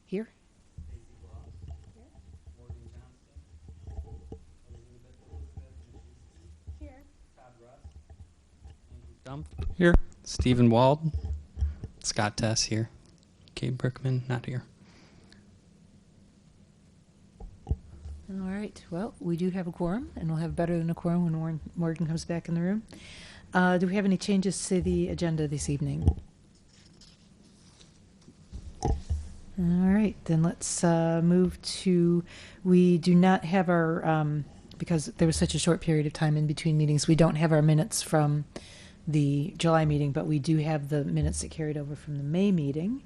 Here. Dump here. Stephen Wald. Scott Tess here. Kate Brickman not here. All right. Well, we do have a quorum, and we'll have better than a quorum when Morgan comes back in the room. Do we have any changes to the agenda this evening? All right. Then let's move to, we do not have our, because there was such a short period of time in between meetings, we don't have our minutes from the July meeting, but we do have the minutes that carried over from the May meeting.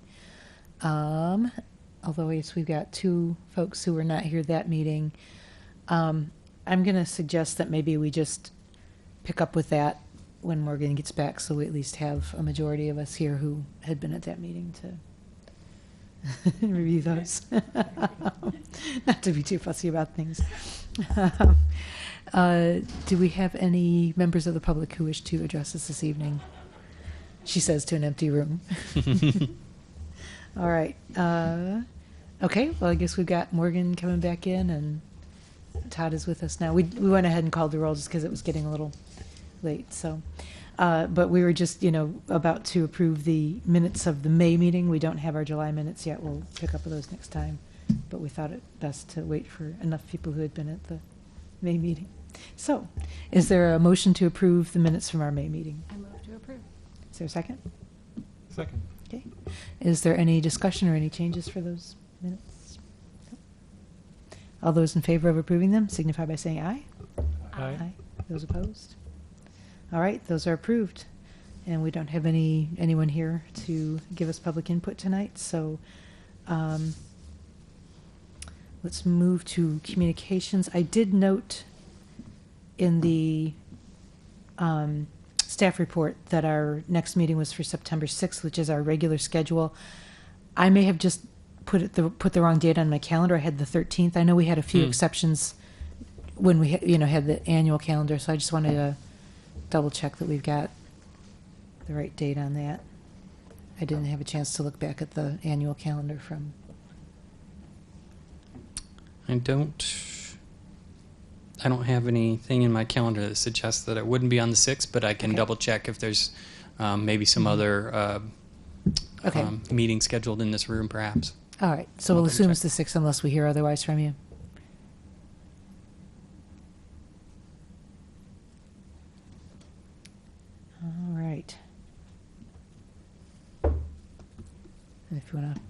Although yes, we've got two folks who were not here that meeting. I'm going to suggest that maybe we just pick up with that when Morgan gets back, so we at least have a majority of us here who had been at that meeting to review those. Not to be too fussy about things. Do we have any members of the public who wish to address us this evening? She says to an empty room. All right. Okay, well, I guess we've got Morgan coming back in, and Todd is with us now. We went ahead and called the roll just because it was getting a little late. So, but we were just, about to approve the minutes of the May meeting. We don't have our July minutes yet. We'll pick up with those next time. But we thought it best to wait for enough people who had been at the May meeting. So, is there a motion to approve the minutes from our May meeting? I move to approve. Is there a second? Second. Okay. Is there any discussion or any changes for those minutes? No. All those in favor of approving them signify by saying aye. Aye. Those opposed? All right, those are approved. And we don't have anyone here to give us public input tonight, so let's move to communications. I did note in the staff report that our next meeting was for September 6th, which is our regular schedule. I may have just put the wrong date on my calendar. I had the 13th. I know we had a few exceptions when we had the annual calendar, so I just wanted to double check that we've got the right date on that. I didn't have a chance to look back at the annual calendar from. I don't have anything in my calendar that suggests that it wouldn't be on the 6th, but I can Okay. double check if there's maybe some other Okay. meeting scheduled in this room, perhaps. All right, so we'll Welcome assume check. it's the 6th unless we hear otherwise from you. All right. And if you want to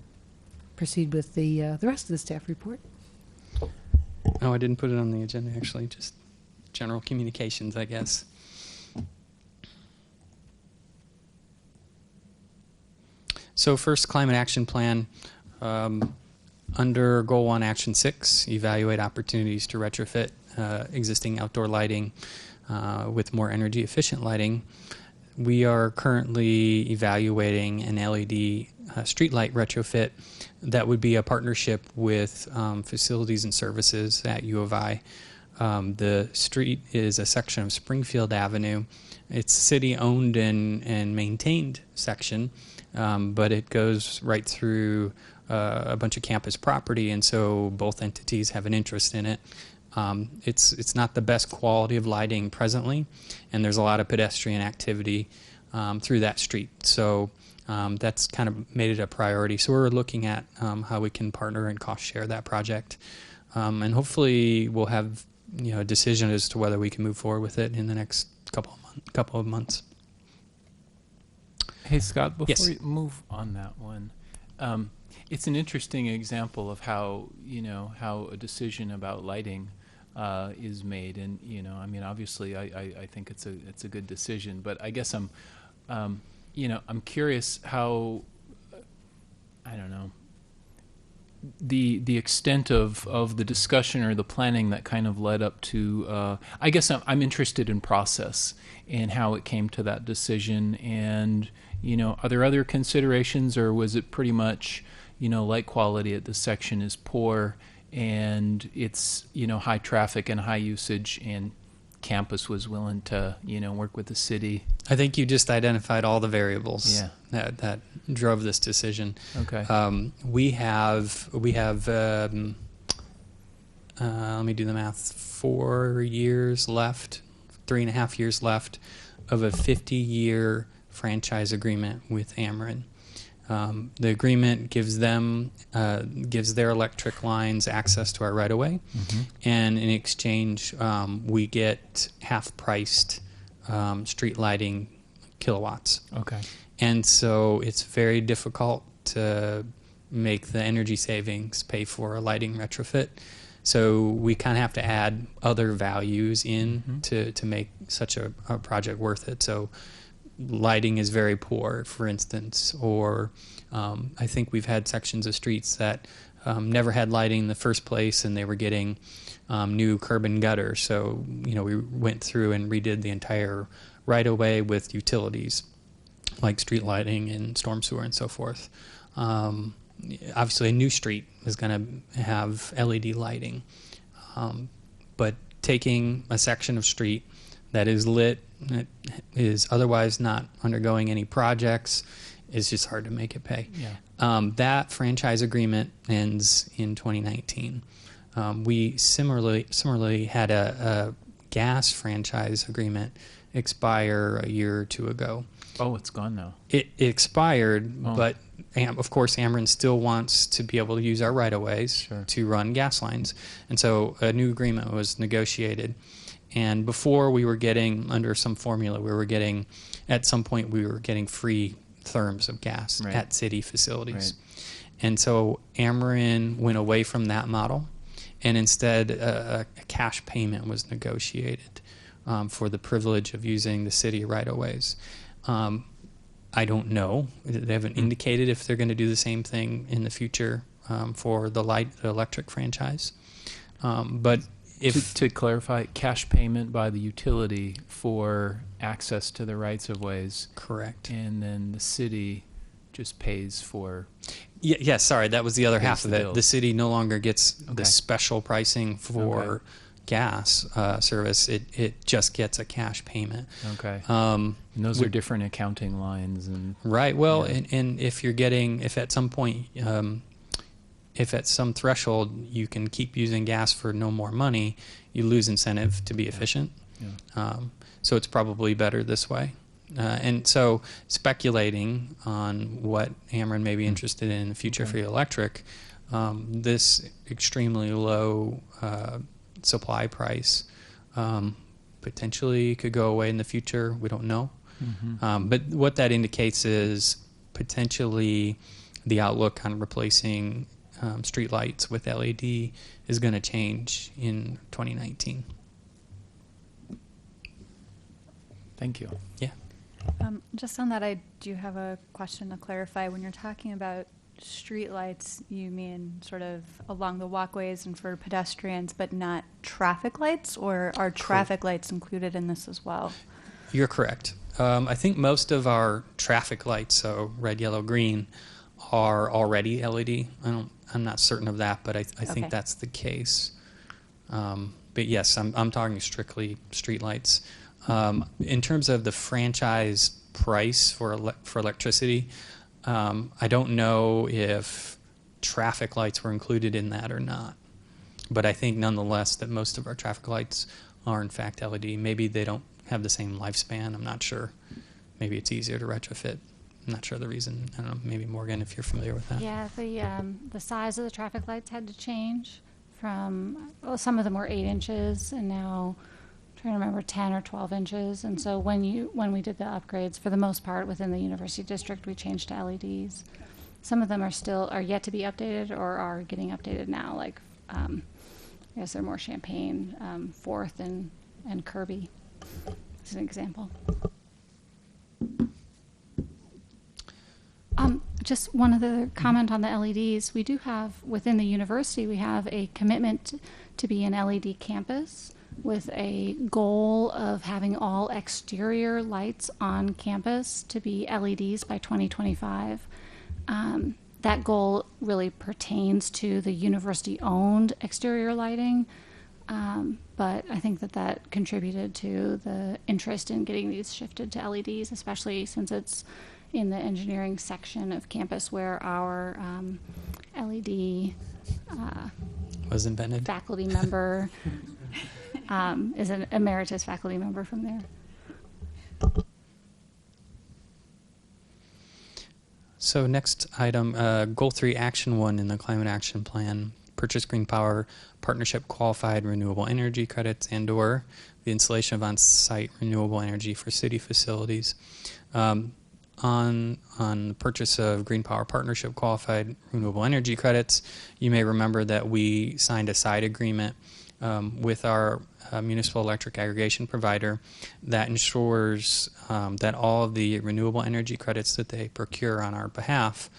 proceed with the rest of the staff report. Oh, I didn't put it on the agenda, actually. Just general communications, I guess. So first, climate action plan. Under Goal 1, Action 6, evaluate opportunities to retrofit existing outdoor lighting with more energy efficient lighting. We are currently evaluating an LED streetlight retrofit that would be a partnership with facilities and services at U of I. The street is a section of Springfield Avenue. It's city-owned and maintained section, but it goes right through a bunch of campus property, and so both entities have an interest in it. It's not the best quality of lighting presently, and there's a lot of pedestrian activity through that street. So that's kind of made it a priority. So we're looking at how we can partner and cost share that project, and hopefully we'll have a decision as to whether we can move forward with it in the next couple of months. Hey, Scott, before Yes. you move on that one, it's an interesting example of how a decision about lighting is made, and obviously I think it's a good decision, but I guess I'm curious how, I don't know, the extent of the discussion or the planning that kind of led up to. I guess I'm interested in process and how it came to that decision, and are there other considerations, or was it pretty much light quality at this section is poor and it's high traffic and high usage, and campus was willing to, work with the city. I think you just identified all the variables Yeah. that drove this decision. Okay. We have let me do the math, 4 years left, 3.5 years left of a 50-year franchise agreement with Ameren. The agreement gives their electric lines access to our right-of-way, and in exchange, we get half-priced street lighting kilowatts. Okay. And so it's very difficult to make the energy savings pay for a lighting retrofit. So we kind of have to add other values in to make such a project worth it. So lighting is very poor, for instance, or I think we've had sections of streets that never had lighting in the first place, and they were getting new curb and gutter. So, we went through and redid the entire right-of-way with utilities, like street lighting and storm sewer and so forth. Obviously, a new street is going to have LED lighting, but taking a section of street that is lit, that is otherwise not undergoing any projects, is just hard to make it pay. Yeah. That franchise agreement ends in 2019. We similarly had a gas franchise agreement expire a year or two ago. Oh, it's gone now. It expired, Oh. but of course Ameren still wants to be able to use our right-of-ways Sure. to run gas lines. And so a new agreement was negotiated. And before we were getting, under some formula, at some point we were getting free therms of gas Right. at city facilities. Right. And so Ameren went away from that model, and instead a cash payment was negotiated for the privilege of using the city right-of-ways. I don't know. They haven't indicated if they're going to do the same thing in the future for the electric franchise. But if To clarify, cash payment by the utility for access to the rights of ways, correct. and then the city just pays for. Yes, sorry, that was the other Pays half of the it. bill. The city no longer gets Okay. the special pricing for Okay. gas service. It just gets a cash payment. Okay. And those we- are different accounting lines and. Right. Well, Yeah. and if at some point, if at some threshold you can keep using gas for no more money, you lose incentive to be efficient. Yeah. So it's probably better this way. And so speculating on what Ameren may be interested in the future Okay. for the electric, this extremely low supply price potentially could go away in the future. We don't know. But what that indicates is potentially the outlook on replacing street lights with LED is going to change in 2019. Thank you. Yeah. Just on that, I do have a question to clarify. When you're talking about streetlights, you mean sort of along the walkways and for pedestrians, but not traffic lights, or are traffic lights included in this as well? You're correct. I think most of our traffic lights, so red, yellow, green, are already LED. I'm not certain of that, but I think Okay. that's the case. But yes, I'm talking strictly streetlights. In terms of the franchise price for electricity, I don't know if traffic lights were included in that or not. But I think nonetheless that most of our traffic lights are in fact LED. Maybe they don't have the same lifespan. I'm not sure. Maybe it's easier to retrofit. I'm not sure the reason. I don't know. Maybe Morgan, if you're familiar with that. Yeah, the size of the traffic lights had to change from, well, some of them were 8 inches, and now I'm trying to remember 10 or 12 inches. And so when we did the upgrades, for the most part within the university district, we changed to LEDs. Some of them are yet to be updated or are getting updated now. Like I guess they're more Champaign, Fourth, and Kirby, as an example. Just one other comment on the LEDs. We do have, within the university, we have a commitment to be an LED campus with a goal of having all exterior lights on campus to be LEDs by 2025. That goal really pertains to the university-owned exterior lighting. But I think that contributed to the interest in getting these shifted to LEDs, especially since it's in the engineering section of campus where our LED Was invented. faculty member is an emeritus faculty member from there. So next item, Goal 3, Action 1 in the Climate Action Plan, purchase green power partnership qualified renewable energy credits and/or the installation of on-site renewable energy for city facilities. On the purchase of green power partnership qualified renewable energy credits, you may remember that we signed a side agreement with our municipal electric aggregation provider that ensures that all of the renewable energy credits that they procure on our behalf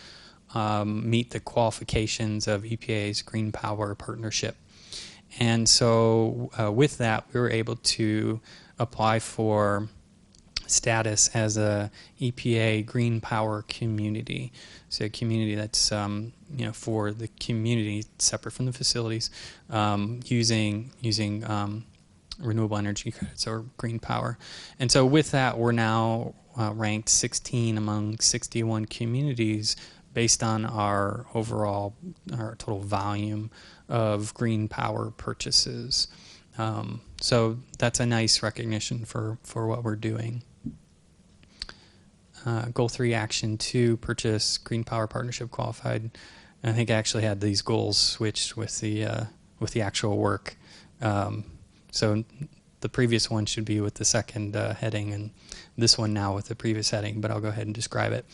meet the qualifications of EPA's Green Power Partnership. And so with that, we were able to apply for status as a EPA Green Power Community. So a community that's for the community, separate from the facilities, using renewable energy credits or green power. And so with that, we're now ranked 16 among 61 communities based on our total volume of green power purchases. So that's a nice recognition for what we're doing. Goal 3, Action 2, purchase green power partnership qualified. And I think I actually had these goals switched with the actual work. So the previous one should be with the second heading, and this one now with the previous heading, but I'll go ahead and describe it.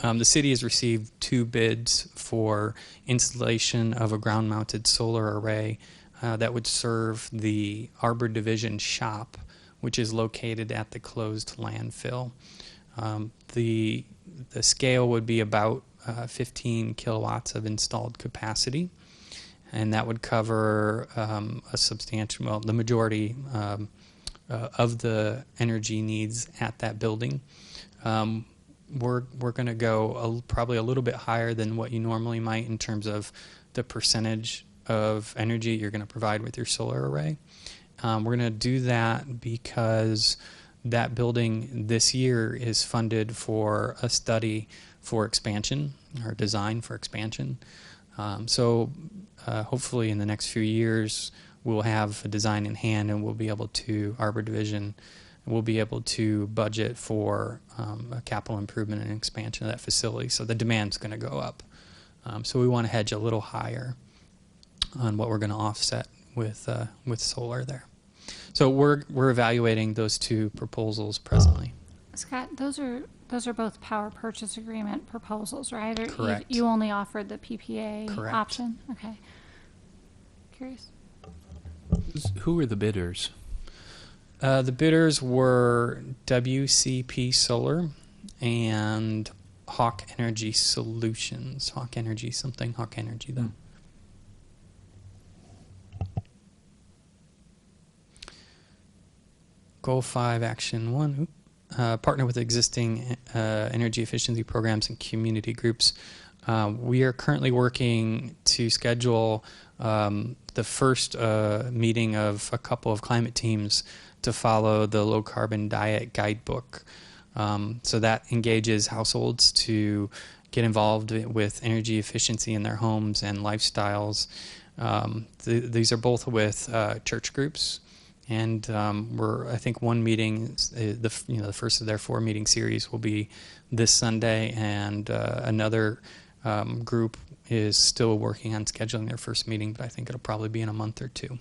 The city has received 2 bids for installation of a ground-mounted solar array that would serve the Arbor Division shop, which is located at the closed landfill. The scale would be about 15 kilowatts of installed capacity, and that would cover the majority of the energy needs at that building. We're going to go probably a little bit higher than what you normally might in terms of the percentage of energy you're going to provide with your solar array. We're going to do that because that building this year is funded for a study for expansion or design for expansion. So hopefully in the next few years we'll have a design in hand and we'll be able to, Arbor Division, we'll be able to budget for a capital improvement and expansion of that facility. So the demand's going to go up. So we want to hedge a little higher on what we're going to offset with solar there. So we're evaluating those 2 proposals presently. Scott, those are both power purchase agreement proposals, right? Or Correct. You only offered the PPA Correct. option? Okay. Curious. Who are the bidders? The bidders were WCP Solar and Hawk Energy Solutions. Hawk Energy something. Hawk Energy though. Goal 5, Action 1. Partner with existing energy efficiency programs and community groups. We are currently working to schedule the first meeting of a couple of climate teams to follow the low carbon diet guidebook. So that engages households to get involved with energy efficiency in their homes and lifestyles. These are both with church groups. And I think one meeting, the first of their 4 meeting series will be this Sunday, and another group is still working on scheduling their first meeting, but I think it'll probably be in a month or 2.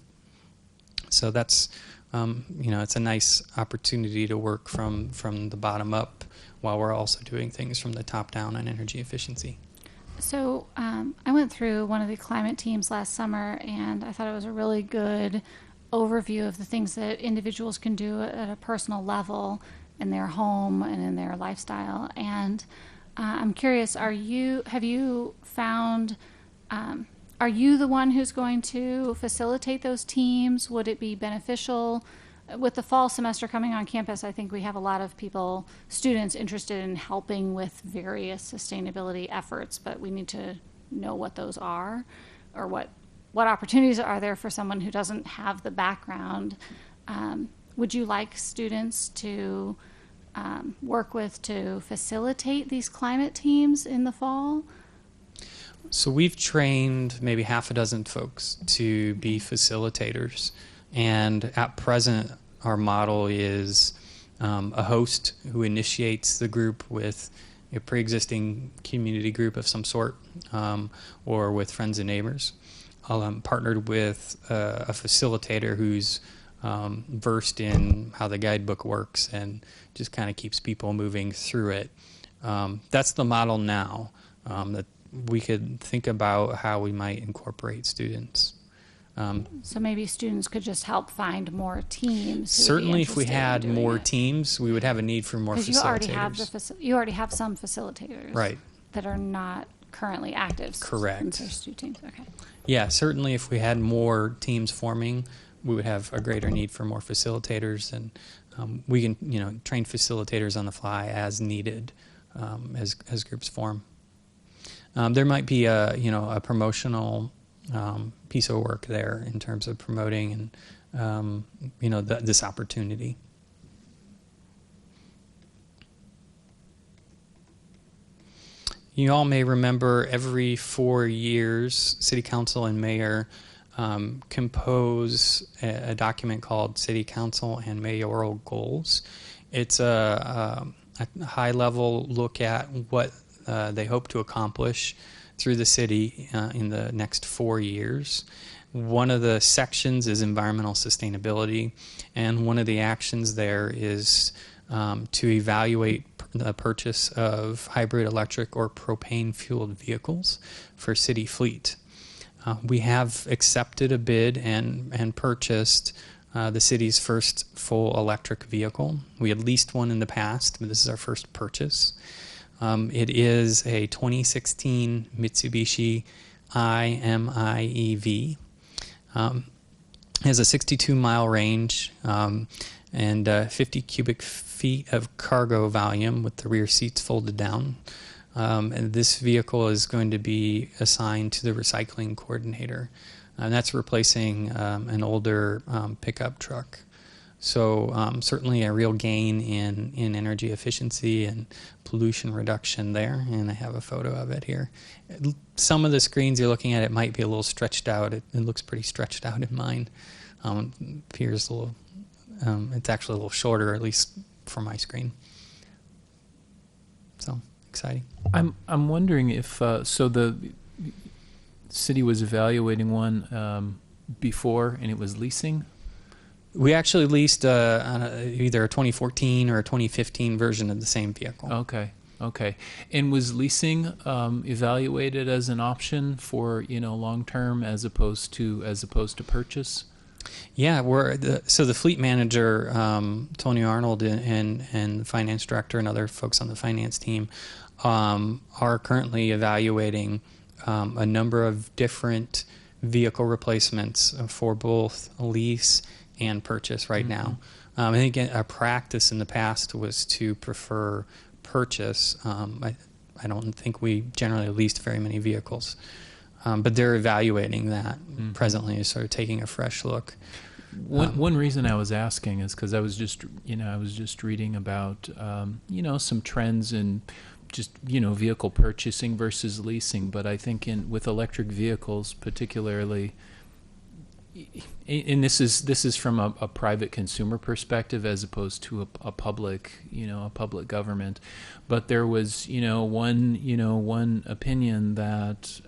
So that's, it's a nice opportunity to work from the bottom up while we're also doing things from the top down on energy efficiency. So I went through one of the climate teams last summer, and I thought it was a really good overview of the things that individuals can do at a personal level in their home and in their lifestyle. And I'm curious, are you the one who's going to facilitate those teams? Would it be beneficial? With the fall semester coming on campus, I think we have a lot of students interested in helping with various sustainability efforts, but we need to know what those are or what what opportunities are there for someone who doesn't have the background? Would you like students to work with to facilitate these climate teams in the fall? So we've trained maybe half a dozen folks to be facilitators, and at present our model is a host who initiates the group with a pre-existing community group of some sort, or with friends and neighbors, partnered with a facilitator who's versed in how the guidebook works and just kind of keeps people moving through it. That's the model now. That we could think about how we might incorporate students. So maybe students could just help find more teams. who would be Certainly, if we interested in had doing more it. teams, we would have a need for more 'Cause facilitators. you already have some facilitators, Right. that are not currently active. Correct. Since there's 2 teams. Okay. Yeah, certainly if we had more teams forming, we would have a greater need for more facilitators, and we can, train facilitators on the fly as needed, as groups form. There might be a promotional piece of work there in terms of promoting and this opportunity. You all may remember every 4 years, City Council and Mayor compose a document called City Council and Mayoral Goals. It's a high-level look at what they hope to accomplish through the city in the next 4 years. One of the sections is environmental sustainability, and one of the actions there is to evaluate the purchase of hybrid electric or propane-fueled vehicles for city fleet. We have accepted a bid and purchased the city's first full electric vehicle. We had leased one in the past, but this is our first purchase. It is a 2016 Mitsubishi i-MiEV. It has a 62-mile range and 50 cubic feet of cargo volume with the rear seats folded down. And this vehicle is going to be assigned to the recycling coordinator. And that's replacing an older pickup truck. So certainly a real gain in energy efficiency and pollution reduction there. And I have a photo of it here. Some of the screens you're looking at, it might be a little stretched out. It looks pretty stretched out in mine. Appears a little, it's actually a little shorter, at least for my screen. So exciting. I'm wondering if so the city was evaluating one before and it was leasing. We actually leased either a 2014 or a 2015 version of the same vehicle. Okay. And was leasing evaluated as an option for long term as opposed to purchase? Yeah, so the fleet manager, Tony Arnold, and the finance director and other folks on the finance team are currently evaluating a number of different vehicle replacements for both lease and purchase right now. I think a practice in the past was to prefer purchase. I don't think we generally leased very many vehicles. But they're evaluating that presently, sort of taking a fresh look. One reason I was asking is because I was just reading about some trends in just vehicle purchasing versus leasing. But I think with electric vehicles particularly, and this is from a private consumer perspective as opposed to a public government, but there was one opinion that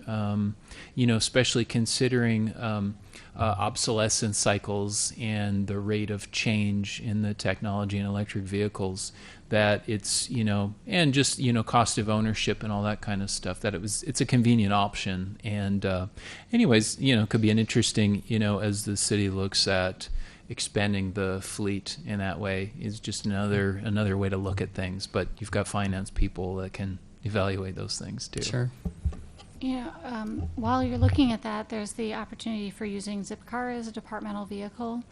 especially considering obsolescence cycles and the rate of change in the technology in electric vehicles, that it's and just cost of ownership and all that kind of stuff, that it's a convenient option. And anyways, could be an interesting as the city looks at expanding the fleet in that way, is just another way to look at things. But you've got finance people that can evaluate those things too. Sure. While you're looking at that, there's the opportunity for using Zipcar as a departmental vehicle.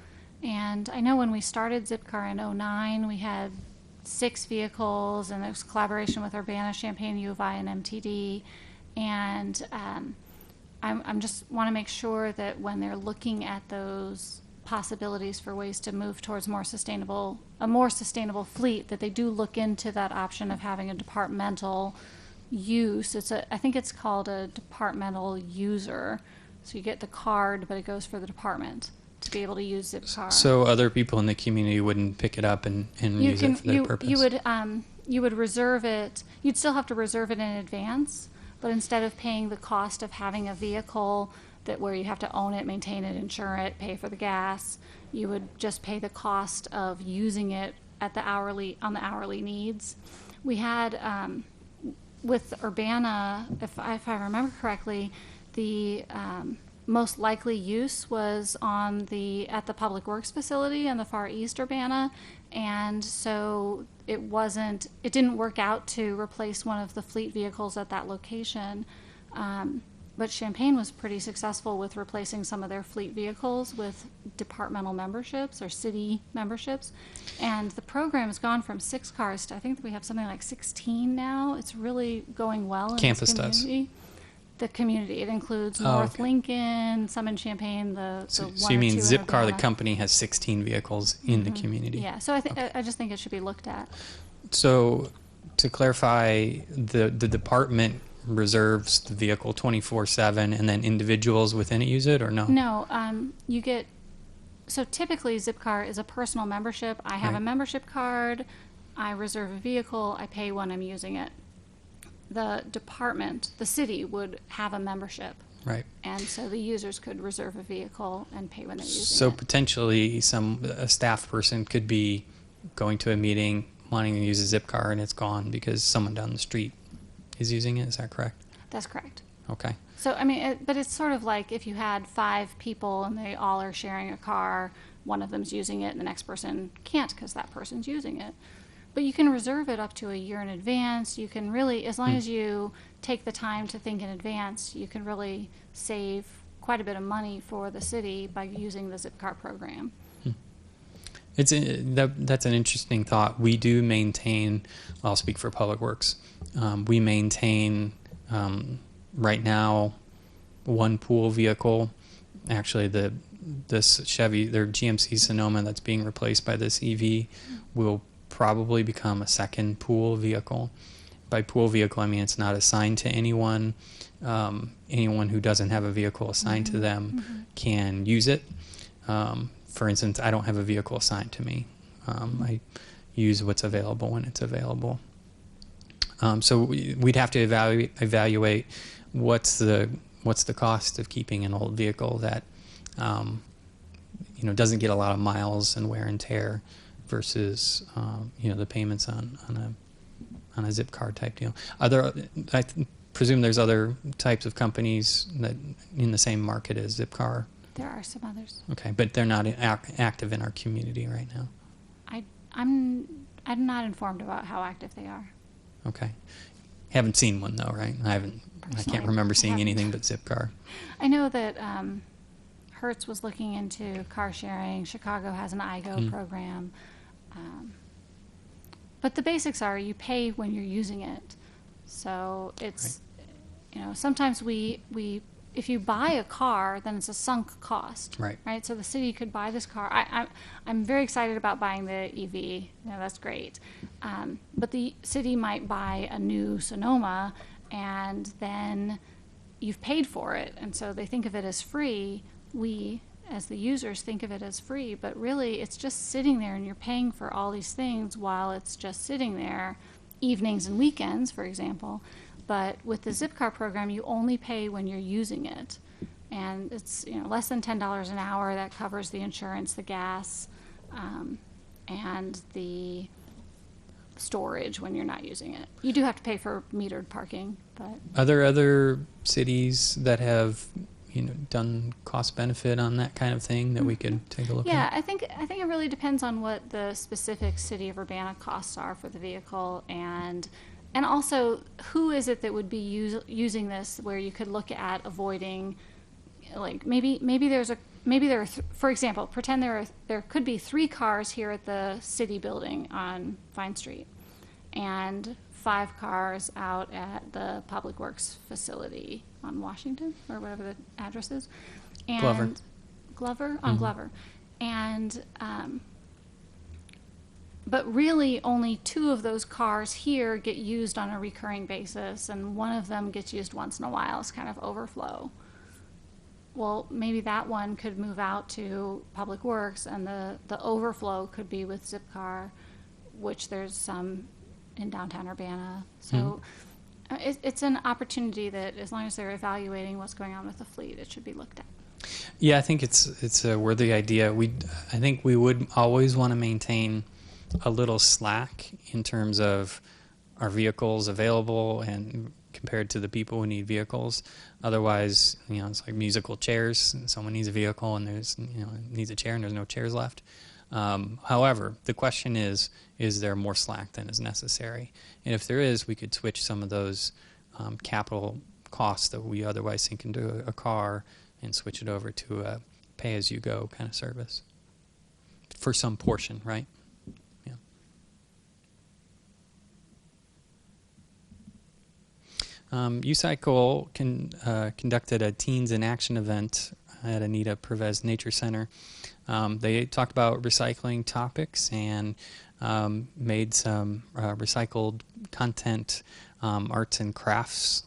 And I know when we started Zipcar in 2009, we had 6 vehicles, and there was collaboration with Urbana, Champaign, U of I, and MTD. And I'm just want to make sure that when they're looking at those possibilities for ways to move towards a more sustainable fleet, that they do look into that option of having a departmental use. I think it's called a departmental user. So you get the card, but it goes for the department to be able to use Zipcar. So other people in the community wouldn't pick it up and use it for their purpose? You would reserve it. You'd still have to reserve it in advance, but instead of paying the cost of having a vehicle where you have to own it, maintain it, insure it, pay for the gas, you would just pay the cost of using it on the hourly needs. We had with Urbana, if I remember correctly, the most likely use was at the Public Works facility in the Far East Urbana, and so it didn't work out to replace one of the fleet vehicles at that location. But Champaign was pretty successful with replacing some of their fleet vehicles with departmental memberships or city memberships. And the program has gone from 6 cars to I think we have something like 16 now. It's really going well in Campus this community. does. The community. It includes North okay. Lincoln, some in Champaign, So one you or mean two in Zipcar, the Urbana. company, has 16 vehicles in the community? Yeah, so I just think it should be looked at. So to clarify, the department reserves the vehicle 24/7, and then individuals within it use it, or no? No, so typically Zipcar is a personal membership. I have a Right. membership card, I reserve a vehicle, I pay when I'm using it. The department, the city, would have a membership, Right. and so the users could reserve a vehicle and pay when they're using So it. potentially a staff person could be going to a meeting, wanting to use a Zipcar, and it's gone because someone down the street is using it. Is that correct? That's correct. Okay. So, I mean, but it's sort of like if you had 5 people and they all are sharing a car, one of them's using it and the next person can't because that person's using it. But you can reserve it up to a year in advance. You can really, as long as you take the time to think in advance, you can really save quite a bit of money for the city by using the Zipcar program. That's an interesting thought. We do maintain, I'll speak for Public Works, we maintain right now one pool vehicle. Actually, this Chevy, their GMC Sonoma that's being replaced by this EV will probably become a second pool vehicle. By pool vehicle, I mean it's not assigned to anyone. Anyone who doesn't have a vehicle assigned to them can use it. For instance, I don't have a vehicle assigned to me. I use what's available when it's available. So we'd have to evaluate what's the cost of keeping an old vehicle that doesn't get a lot of miles and wear and tear versus the payments on a Zipcar type deal. I presume there's other types of companies that in the same market as Zipcar. There are some others. Okay, but they're not active in our community right now. I'm not informed about how active they are. Okay, haven't seen one though, right? I Personally, can't remember I seeing haven't. anything but Zipcar. I know that Hertz was looking into car sharing. Chicago has an IGO program. But the basics are you pay when you're using it. So it's, sometimes if you buy a car, then it's a sunk cost. Right. So the city could buy this car. I'm very excited about buying the EV. That's great. But the city might buy a new Sonoma, and then you've paid for it. And so they think of it as free. We, as the users, think of it as free. But really, it's just sitting there, and you're paying for all these things while it's just sitting there, evenings and weekends, for example. But with the Zipcar program, you only pay when you're using it. And it's less than $10 an hour. That covers the insurance, the gas, and the storage when you're not using it. You do have to pay for metered parking, but Are there other cities that have done cost benefit on that kind of thing that we could take a look yeah, at? I think it really depends on what the specific city of Urbana costs are for the vehicle, and also who is it that would be using this, where you could look at avoiding, like maybe there are for example, pretend there could be 3 cars here at the city building on Vine Street, and 5 cars out at the Public Works facility on Washington, or whatever the address is. And Glover. Glover? On Glover. And, but really only 2 of those cars here get used on a recurring basis, and one of them gets used once in a while as kind of overflow. Well, maybe that one could move out to Public Works, and the overflow could be with Zipcar, which there's some in downtown Urbana. So it's an opportunity that, as long as they're evaluating what's going on with the fleet, it should be looked at. Yeah, I think it's a worthy idea. I think we would always want to maintain a little slack in terms of our vehicles available and compared to the people who need vehicles. Otherwise, it's like musical chairs. Someone needs a vehicle and needs a chair and there's no chairs left. However, the question is there more slack than is necessary? And if there is, we could switch some of those capital costs that we otherwise sink into a car and switch it over to a pay-as-you-go kind of service for some portion, right? Yeah. U-Cycle conducted a Teens in Action event at Anita Pervez Nature Center. They talked about recycling topics and made some recycled content, arts and crafts.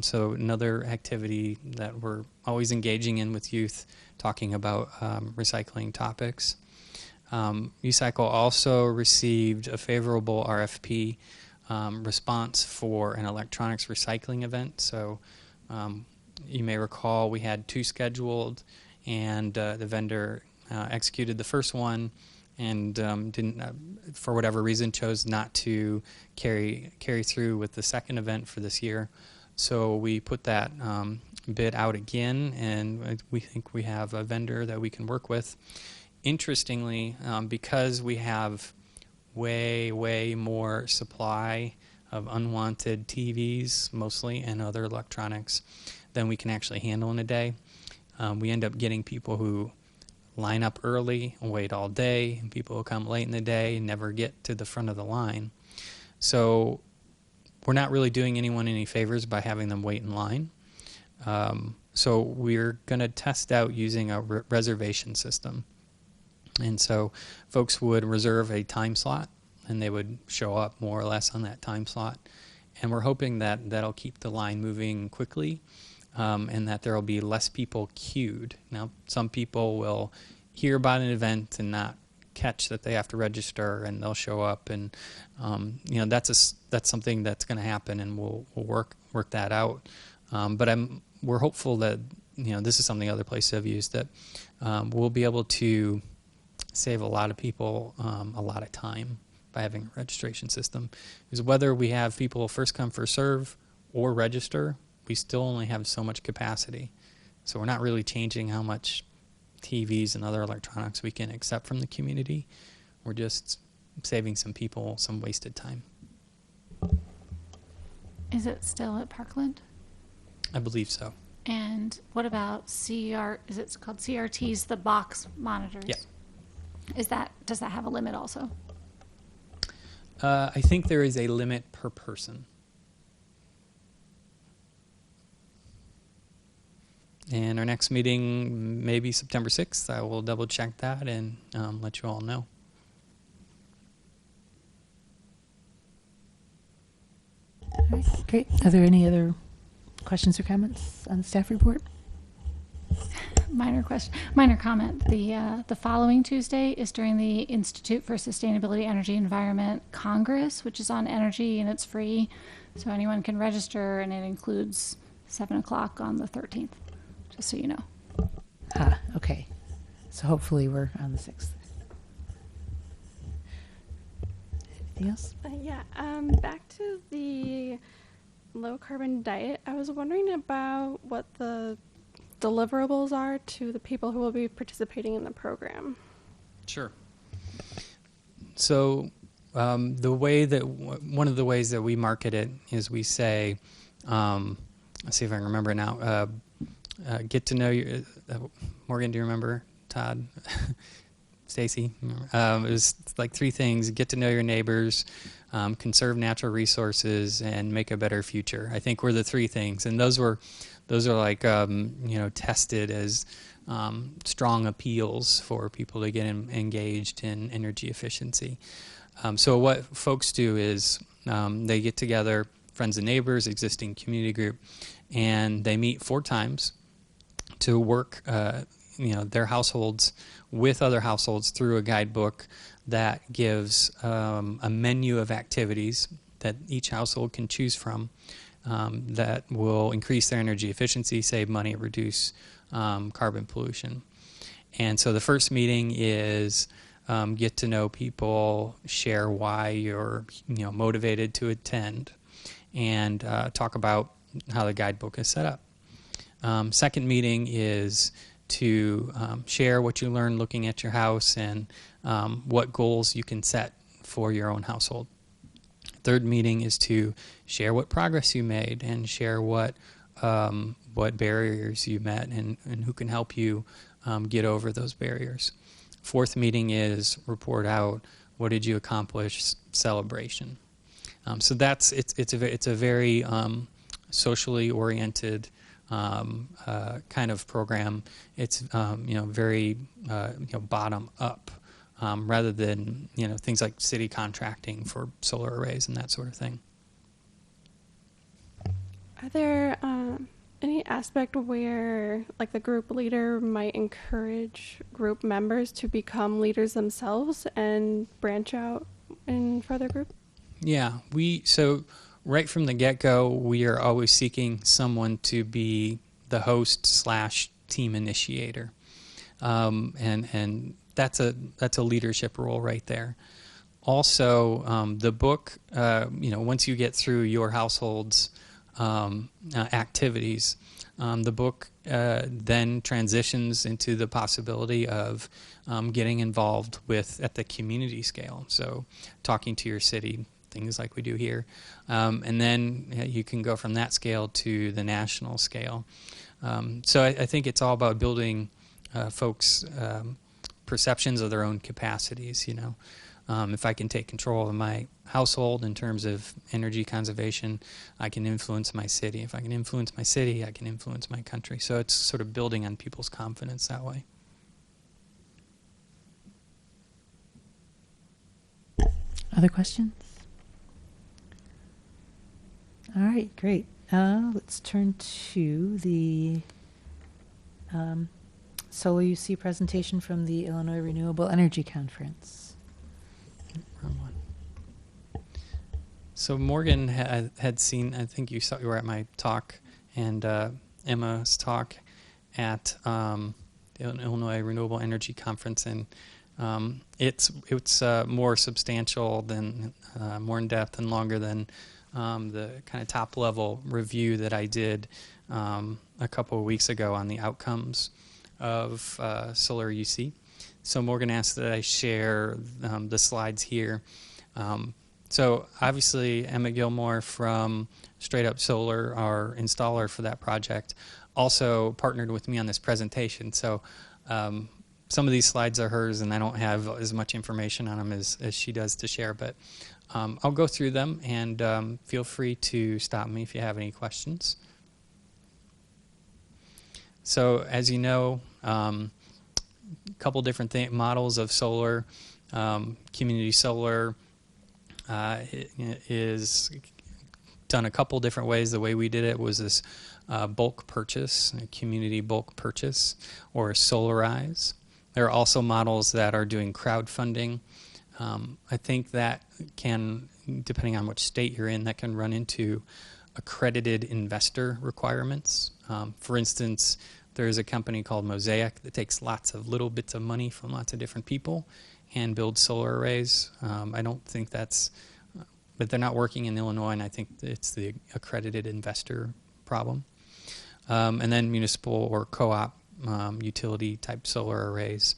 So another activity that we're always engaging in with youth, talking about recycling topics. U-Cycle also received a favorable RFP response for an electronics recycling event. So you may recall we had 2 scheduled, and the vendor executed the first one and didn't, for whatever reason, chose not to carry through with the second event for this year. So we put that bid out again, and we think we have a vendor that we can work with. Interestingly, because we have way more supply of unwanted TVs mostly and other electronics than we can actually handle in a day, we end up getting people who line up early and wait all day, and people who come late in the day and never get to the front of the line. So we're not really doing anyone any favors by having them wait in line. So we're going to test out using a reservation system. And so folks would reserve a time slot, and they would show up more or less on that time slot. And we're hoping that that'll keep the line moving quickly, and that there will be less people queued. Now, some people will hear about an event and not catch that they have to register, and they'll show up, and that's something that's going to happen, and we'll work that out. But we're hopeful that this is something other places have used, that we'll be able to save a lot of people a lot of time by having a registration system. Because whether we have people first come first serve or register, we still only have so much capacity. So we're not really changing how much TVs and other electronics we can accept from the community. We're just saving some people some wasted time. Is it still at Parkland? I believe so. And what about is it called CRTs, the box monitors? Yeah. Does that have a limit also? I think there is a limit per person. And our next meeting may be September 6th. I will double check that and let you all know. All right, great. Are there any other questions or comments on the staff report? Minor comment. The following Tuesday is during the Institute for Sustainability, Energy, Environment Congress, which is on energy, and it's free, so anyone can register, and it includes 7 o'clock on the 13th, just so you know. Okay. So hopefully we're on the 6th. Anything else? Back to the low carbon diet. I was wondering about what the deliverables are to the people who will be participating in the program. Sure. So one of the ways that we market it is we say, let's see if I can remember it now. Get to know you. Morgan, do you remember, Todd? Stacy. It was like 3 things: get to know your neighbors, conserve natural resources, and make a better future. I think were the 3 things, and those are like tested as strong appeals for people to get engaged in energy efficiency. So what folks do is they get together, friends and neighbors, existing community group, and they meet 4 times to work their households with other households through a guidebook that gives a menu of activities that each household can choose from that will increase their energy efficiency, save money, reduce carbon pollution. And so the first meeting is get to know people, share why you're motivated to attend, and talk about how the guidebook is set up. Second meeting is to share what you learned looking at your house and what goals you can set for your own household. Third meeting is to share what progress you made and share what barriers you met and who can help you get over those barriers. Fourth meeting is report out what did you accomplish, celebration. So it's a very socially oriented kind of program. It's very bottom up rather than things like city contracting for solar arrays and that sort of thing. Are there any aspect where like the group leader might encourage group members to become leaders themselves and branch out in further group? Yeah, so right from the get-go, we are always seeking someone to be the host/team initiator, and that's a leadership role right there. Also, the book, once you get through your household's activities, the book then transitions into the possibility of getting involved at the community scale. So, talking to your city. Things like we do here. And then you can go from that scale to the national scale. So I think it's all about building folks' perceptions of their own capacities, If I can take control of my household in terms of energy conservation, I can influence my city. If I can influence my city, I can influence my country. So it's sort of building on people's confidence that way. Other questions? All right, great. Let's turn to the Solar UC presentation from the Illinois Renewable Energy Conference. Wrong one. So Morgan had seen, I think you were at my talk and Emma's talk at the Illinois Renewable Energy Conference, and it's more substantial than, more in depth and longer than the kind of top level review that I did a couple of weeks ago on the outcomes of Solar UC. So Morgan asked that I share the slides here. So obviously Emma Gilmore from Straight Up Solar, our installer for that project, also partnered with me on this presentation. So some of these slides are hers, and I don't have as much information on them as she does to share, but I'll go through them, and feel free to stop me if you have any questions. So as you know, a couple different models of solar. Community solar is done a couple different ways. The way we did it was this bulk purchase, a community bulk purchase, or solarize. There are also models that are doing crowdfunding. I think that can, depending on which state you're in, that can run into accredited investor requirements. For instance, there's a company called Mosaic that takes lots of little bits of money from lots of different people and builds solar arrays. I don't think that's, but they're not working in Illinois, and I think it's the accredited investor problem. And then municipal or co-op utility type solar arrays,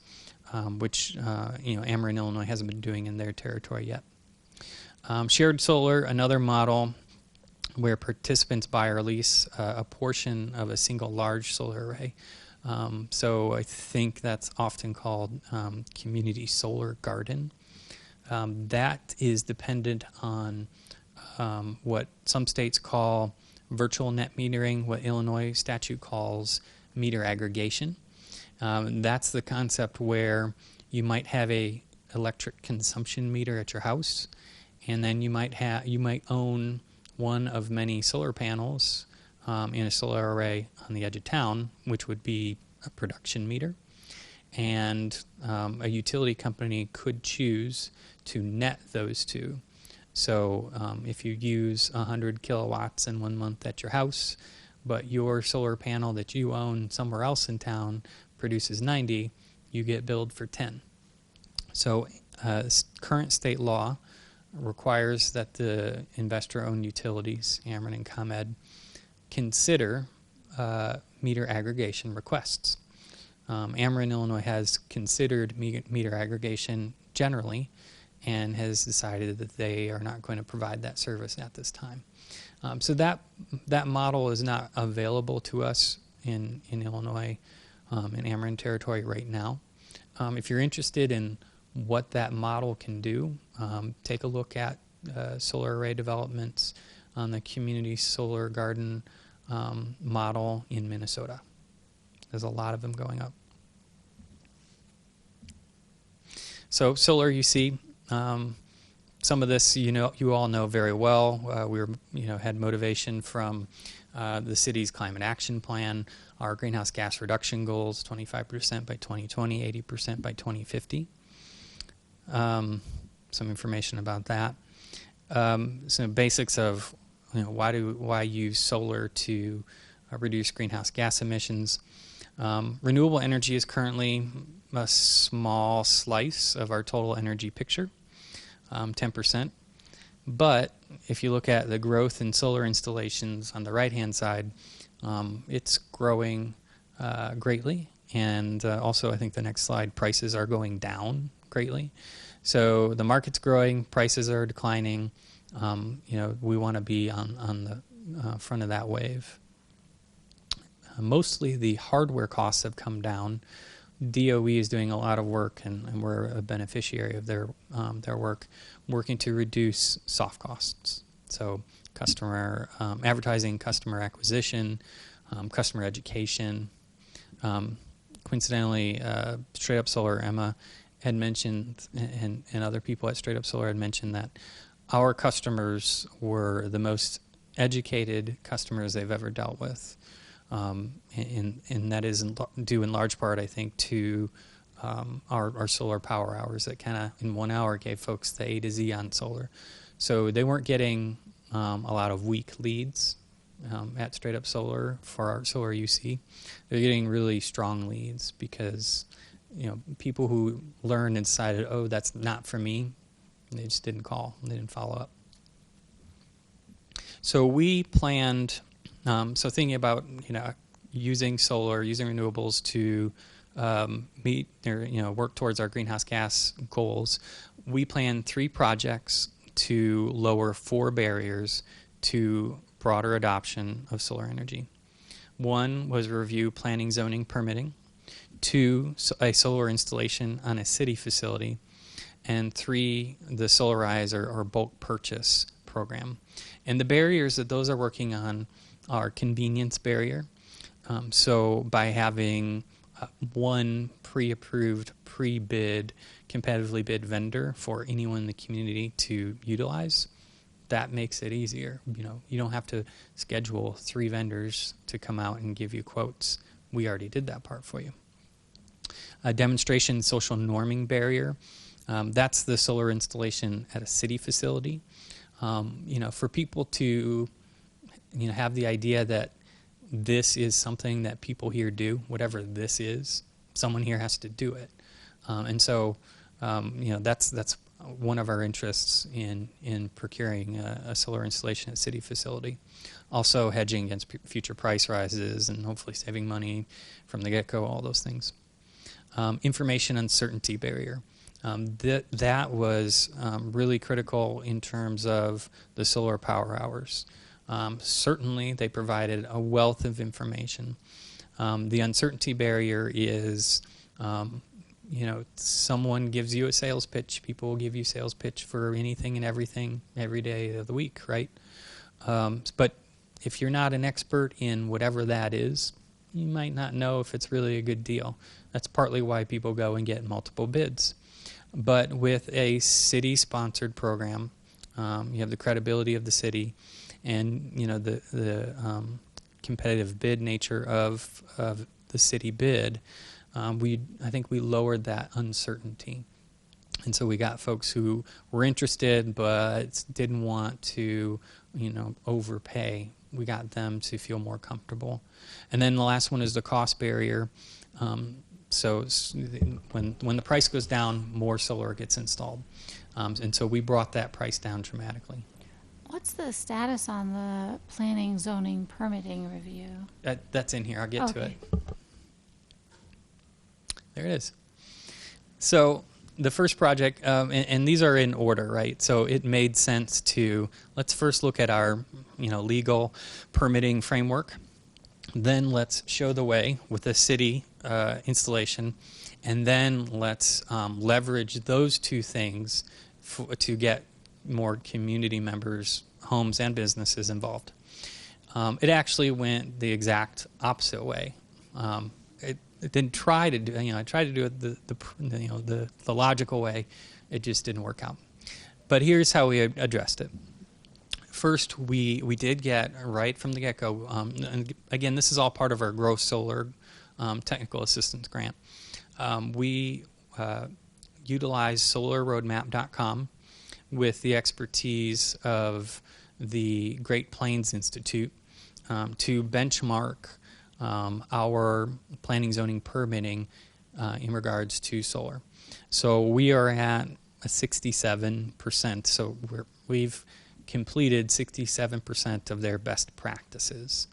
which Ameren, Illinois hasn't been doing in their territory yet. Shared solar, another model where participants buy or lease a portion of a single large solar array. So I think that's often called community solar garden. That is dependent on what some states call virtual net metering, what Illinois statute calls meter aggregation. That's the concept where you might have a electric consumption meter at your house, and then you might own one of many solar panels in a solar array on the edge of town, which would be a production meter. And a utility company could choose to net those two. So if you use 100 kilowatts in 1 month at your house, but your solar panel that you own somewhere else in town produces 90, you get billed for 10. So current state law requires that the investor-owned utilities, Ameren and ComEd, consider meter aggregation requests. Ameren, Illinois has considered meter aggregation generally and has decided that they are not going to provide that service at this time. So that model is not available to us in Illinois, in Ameren territory right now. If you're interested in what that model can do, take a look at solar array developments on the community solar garden model in Minnesota. There's a lot of them going up. So solar, you see, some of this you all know very well. We had motivation from the city's climate action plan, our greenhouse gas reduction goals, 25% by 2020, 80% by 2050. Some information about that. Some basics of why use solar to reduce greenhouse gas emissions. Renewable energy is currently a small slice of our total energy picture, 10%. But if you look at the growth in solar installations on the right-hand side, it's growing greatly. And also, I think the next slide, prices are going down greatly. So the market's growing, prices are declining. We want to be on the front of that wave. Mostly the hardware costs have come down. DOE is doing a lot of work, and we're a beneficiary of their work, working to reduce soft costs. So customer advertising, customer acquisition, customer education. Coincidentally, Straight Up Solar, Emma had mentioned, and other people at Straight Up Solar had mentioned that our customers were the most educated customers they've ever dealt with. And that is due in large part, I think, to our solar power hours that kind of in 1 hour gave folks the A to Z on solar. So they weren't getting a lot of weak leads at Straight Up Solar for our solar UC. They're getting really strong leads because people who learned and decided, oh, that's not for me, they just didn't call, they didn't follow up. So we planned. So thinking about using solar, using renewables to meet or work towards our greenhouse gas goals, we planned 3 projects to lower 4 barriers to broader adoption of solar energy. 1 was review planning, zoning, permitting. 2, a solar installation on a city facility. And 3, the Solarize or bulk purchase program. And the barriers that those are working on are convenience barrier. So by having one pre-approved, pre-bid, competitively bid vendor for anyone in the community to utilize, that makes it easier. You don't have to schedule 3 vendors to come out and give you quotes. We already did that part for you. A demonstration social norming barrier. That's the solar installation at a city facility. For people to have the idea that this is something that people here do, whatever this is, someone here has to do it. And so, that's one of our interests in procuring a solar installation at city facility. Also hedging against future price rises and hopefully saving money from the get-go, all those things. Information uncertainty barrier. That was really critical in terms of the solar power hours. Certainly, they provided a wealth of information, The uncertainty barrier is, someone gives you a sales pitch. People will give you sales pitch for anything and everything every day of the week, right? But if you're not an expert in whatever that is, you might not know if it's really a good deal. That's partly why people go and get multiple bids. But with a city-sponsored program, you have the credibility of the city, and the competitive bid nature of the city bid. I think we lowered that uncertainty, and so we got folks who were interested but didn't want to, overpay. We got them to feel more comfortable. And then the last one is the cost barrier. So when the price goes down, more solar gets installed. And so we brought that price down dramatically. What's the status on the planning, zoning, permitting review? That's in here. I'll get to Okay. it. There it is. So the first project, and these are in order, right? So it made sense to, let's first look at our legal permitting framework. Then let's show the way with the city installation, and then let's leverage those two things to get more community members, homes, and businesses involved. It actually went the exact opposite way. It didn't try to do. I tried to do it the logical way. It just didn't work out. But here's how we addressed it. First, we did get right from the get-go, and again, this is all part of our Grow Solar technical assistance grant. We utilized solarroadmap.com with the expertise of the Great Plains Institute to benchmark our planning, zoning, permitting in regards to solar. So we are at a 67%. So we've completed 67% of their best practices.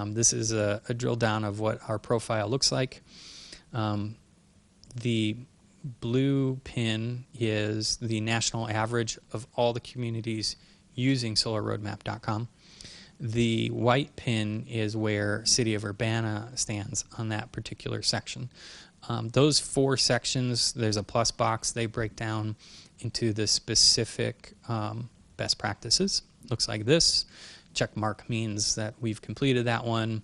This is a drill down of what our profile looks like. The blue pin is the national average of all the communities using solarroadmap.com. The white pin is where City of Urbana stands on that particular section. Those 4 sections, there's a plus box, they break down into the specific best practices. Looks like this. Check mark means that we've completed that one.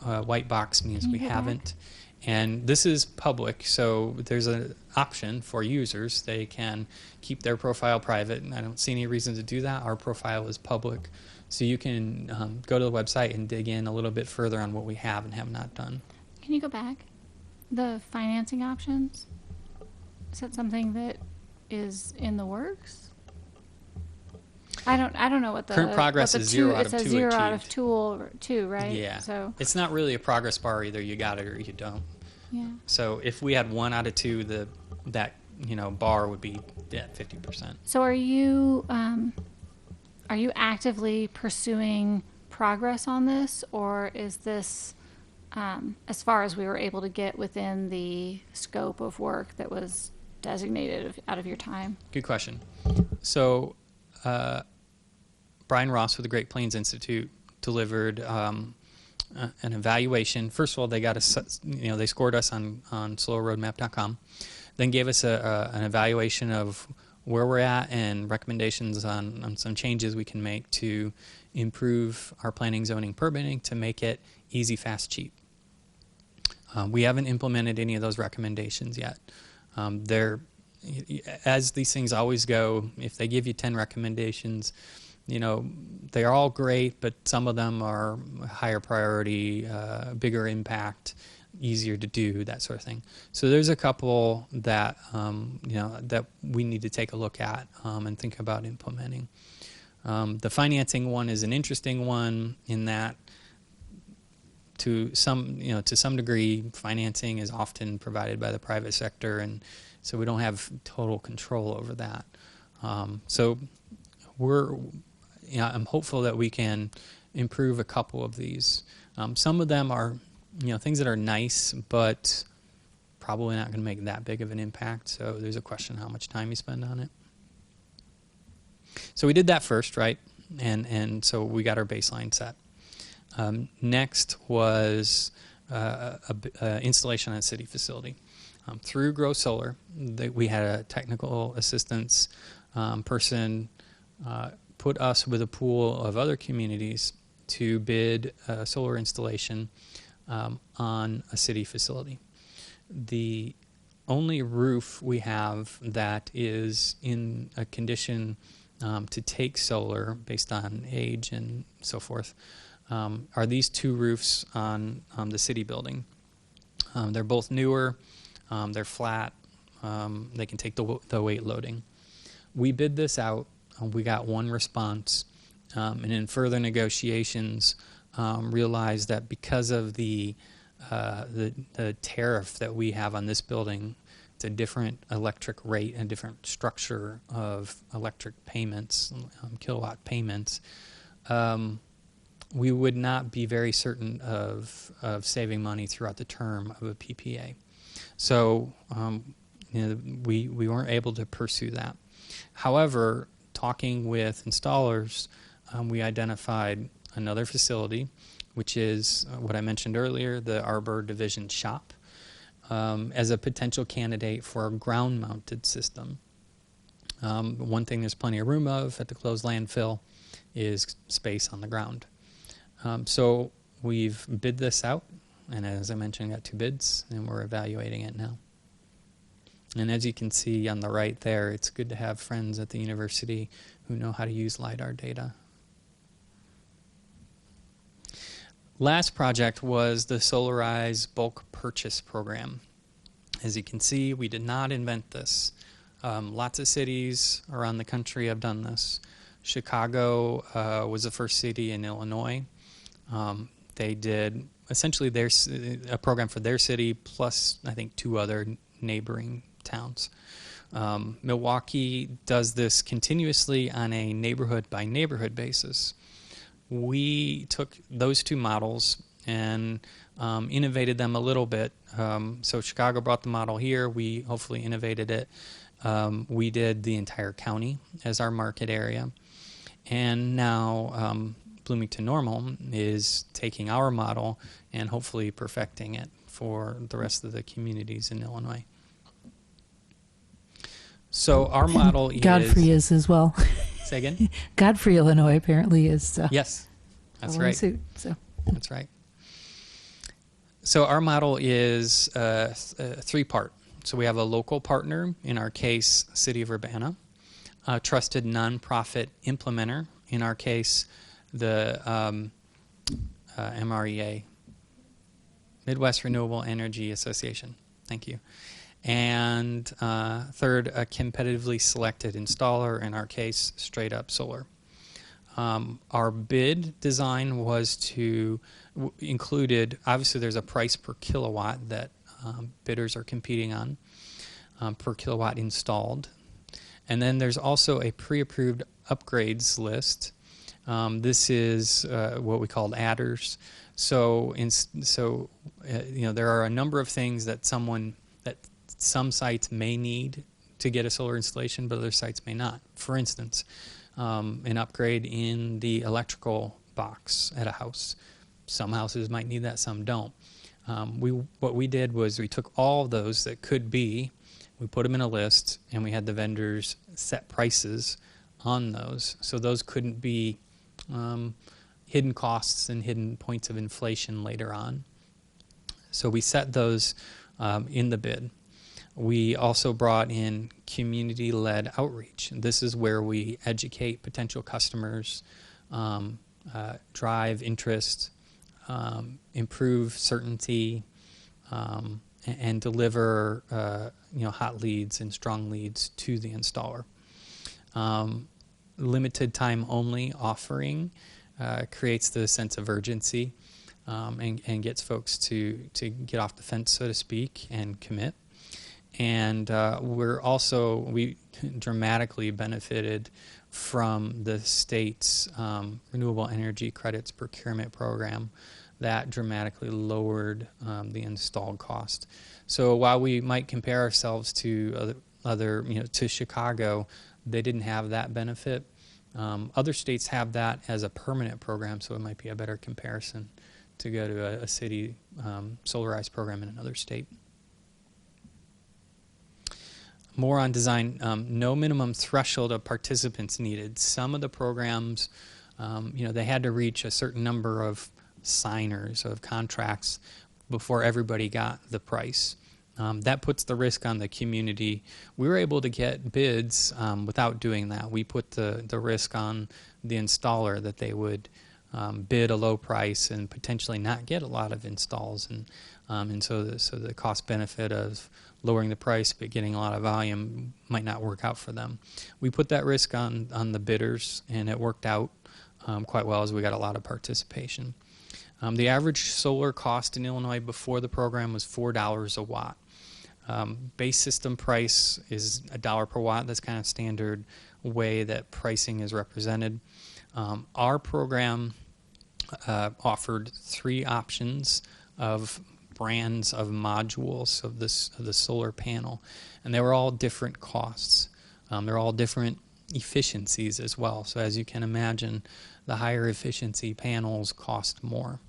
White box means we haven't. And this is public, so there's an option for users. They can keep their profile private, and I don't see any reason to do that. Our profile is public, so you can go to the website and dig in a little bit further on what we have and have not done. Can you go back? The financing options? Is that something that is in the works? I don't know what the Current progress what the is 0 out It of says 2 0 out of achieved. 2, right? Yeah. So it's not really a progress bar. Either you got it or you don't. yeah. So if we had 1 out of 2, that bar would be 50%. So are you actively pursuing progress on this, or is this as far as we were able to get within the scope of work that was designated out of your time? Good question. So Brian Ross with the Great Plains Institute delivered an evaluation. First of all, they got us, they scored us on solarroadmap.com, then gave us an evaluation of where we're at and recommendations on some changes we can make to improve our planning, zoning, permitting to make it easy, fast, cheap. We haven't implemented any of those recommendations yet. As these things always go, if they give you 10 recommendations, they're all great, but some of them are higher priority, bigger impact, easier to do, that sort of thing. So there's a couple that that we need to take a look at and think about implementing. The financing one is an interesting one in that to some degree, financing is often provided by the private sector, and so we don't have total control over that. So I'm hopeful that we can improve a couple of these. Some of them are, things that are nice, but probably not going to make that big of an impact. So there's a question how much time you spend on it. So we did that first, right? And so we got our baseline set. Next was installation on a city facility. Through Grow Solar, we had a technical assistance person put us with a pool of other communities to bid solar installation on a city facility. The only roof we have that is in a condition to take solar based on age and so forth are these two roofs on the city building. They're both newer. They're flat. They can take the weight loading. We bid this out. We got one response, and in further negotiations, realized that because of the tariff that we have on this building, it's a different electric rate and different structure of electric payments, kilowatt payments. We would not be very certain of saving money throughout the term of a PPA. So we weren't able to pursue that. However, talking with installers, we identified another facility, which is what I mentioned earlier, the Arbor Division Shop, as a potential candidate for a ground-mounted system. One thing there's plenty of room of at the closed landfill is space on the ground. So we've bid this out, and as I mentioned, got 2 bids, and we're evaluating it now. And as you can see on the right there, it's good to have friends at the university who know how to use LiDAR data. Last project was the Solarize bulk purchase program. As you can see, we did not invent this. Lots of cities around the country have done this. Chicago was the first city in Illinois. They did essentially a program for their city plus, I think, 2 other neighboring towns. Milwaukee does this continuously on a neighborhood-by-neighborhood basis. We took those 2 models and innovated them a little bit. So Chicago brought the model here. We hopefully innovated it. We did the entire county as our market area. And now Bloomington Normal is taking our model and hopefully perfecting it for the rest of the communities in Illinois. So our model Godfrey is as well. Say again? Godfrey, Illinois, apparently is. Yes, that's following right. Suit, so. That's right. So our model is 3-part. So we have a local partner, in our case, City of Urbana, a trusted nonprofit implementer, in our case, the MREA, Midwest Renewable Energy Association. Thank you. And third, a competitively selected installer, in our case, Straight Up Solar. Our bid design was included, obviously there's a price per kilowatt that bidders are competing on, per kilowatt installed. And then there's also a pre-approved upgrades list. This is what we call adders. So there are a number of things that some sites may need to get a solar installation, but other sites may not. For instance, an upgrade in the electrical box at a house. Some houses might need that, some don't. What we did was we took all of those that could be, we put them in a list, and we had the vendors set prices on those. So those couldn't be hidden costs and hidden points of inflation later on. So we set those in the bid. We also brought in community-led outreach. This is where we educate potential customers, drive interest, improve certainty, and deliver hot leads and strong leads to the installer. Limited time only offering creates the sense of urgency and gets folks to get off the fence, so to speak, and commit. And we dramatically benefited from the state's renewable energy credits procurement program that dramatically lowered the installed cost. So while we might compare ourselves to to Chicago, they didn't have that benefit. Other states have that as a permanent program, so it might be a better comparison to go to a city solarized program in another state. More on design. No minimum threshold of participants needed. Some of the programs, they had to reach a certain number of signers of contracts before everybody got the price. That puts the risk on the community. We were able to get bids without doing that. We put the risk on the installer that they would bid a low price and potentially not get a lot of installs, and so the cost benefit of lowering the price but getting a lot of volume might not work out for them. We put that risk on the bidders, and it worked out quite well as we got a lot of participation. The average solar cost in Illinois before the program was $4 a watt. Base system price is $1 per watt. That's kind of standard way that pricing is represented. Our program offered 3 options of brands of modules of the solar panel, and they were all different costs. They're all different efficiencies as well. So as you can imagine, the higher efficiency panels cost more.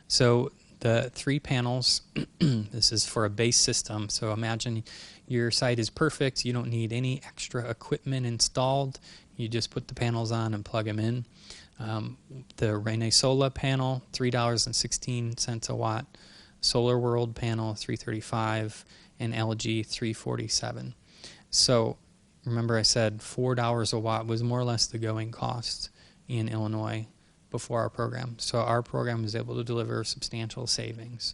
So the 3 panels, this is for a base system. So imagine your site is perfect. You don't need any extra equipment installed. You just put the panels on and plug them in. The ReneSola panel, $3.16 a watt. Solar World panel, $3.35, and LG, $3.47. So remember I said $4 a watt was more or less the going cost in Illinois before our program. So our program was able to deliver substantial savings.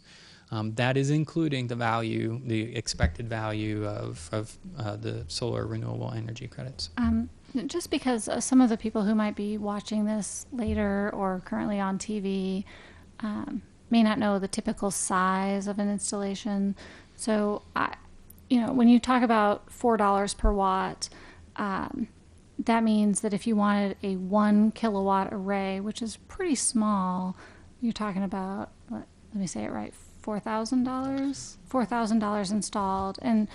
That is including the value, the expected value of the solar renewable energy credits. Just because some of the people who might be watching this later or currently on TV may not know the typical size of an installation. So, when you talk about $4 per watt, that means that if you wanted a 1 kilowatt array, which is pretty small, you're talking about, let me say it right, $4,000? $4,000 installed. And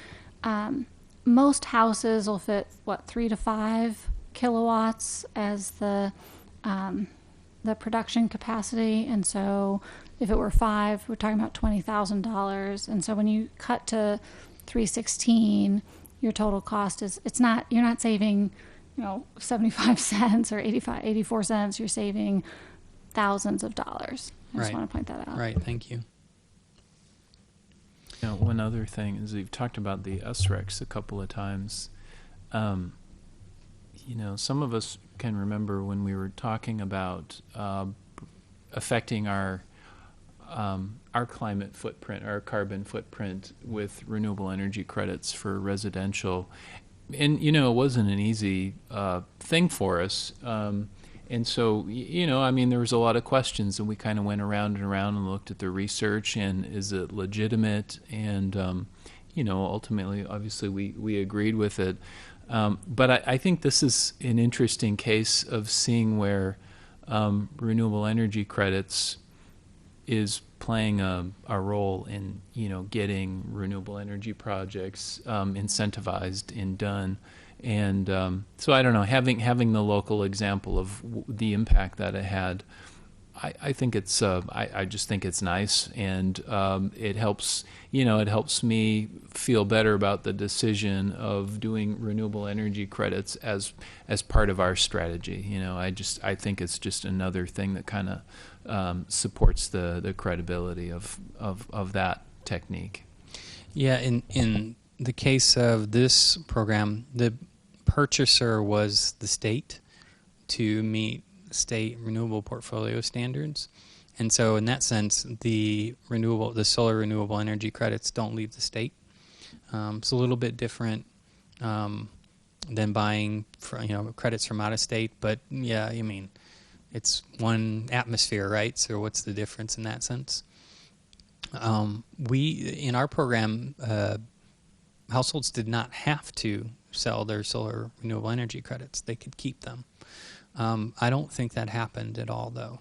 most houses will fit 3 to 5 kilowatts as the production capacity, and so if it were 5, we're talking about $20,000. And so when you cut to 316, your total cost is you're not saving 75 cents or 84 cents. You're saving thousands of dollars. I just want to point that out. Right. Thank you. One other thing is we've talked about the SRECs a couple of times. Some of us can remember when we were talking about affecting our climate footprint, our carbon footprint with renewable energy credits for residential. And, it wasn't an easy thing for us. And so, there was a lot of questions, and we kind of went around and looked at the research, and is it legitimate? And, ultimately, obviously, we agreed with it. But I think this is an interesting case of seeing where renewable energy credits is playing a role in, getting renewable energy projects incentivized and done. And so I don't know, having the local example of the impact that it had, I think it's I just think it's nice, and it helps me feel better about the decision of doing renewable energy credits as part of our strategy. I think it's just another thing that kind of supports the credibility of that technique. Yeah, in the case of this program, the purchaser was the state to meet state renewable portfolio standards, and so in that sense, the solar renewable energy credits don't leave the state. It's a little bit different than buying credits from out of state, but yeah, it's one atmosphere, right? So what's the difference in that sense? In our program, households did not have to sell their solar renewable energy credits. They could keep them. I don't think that happened at all, though.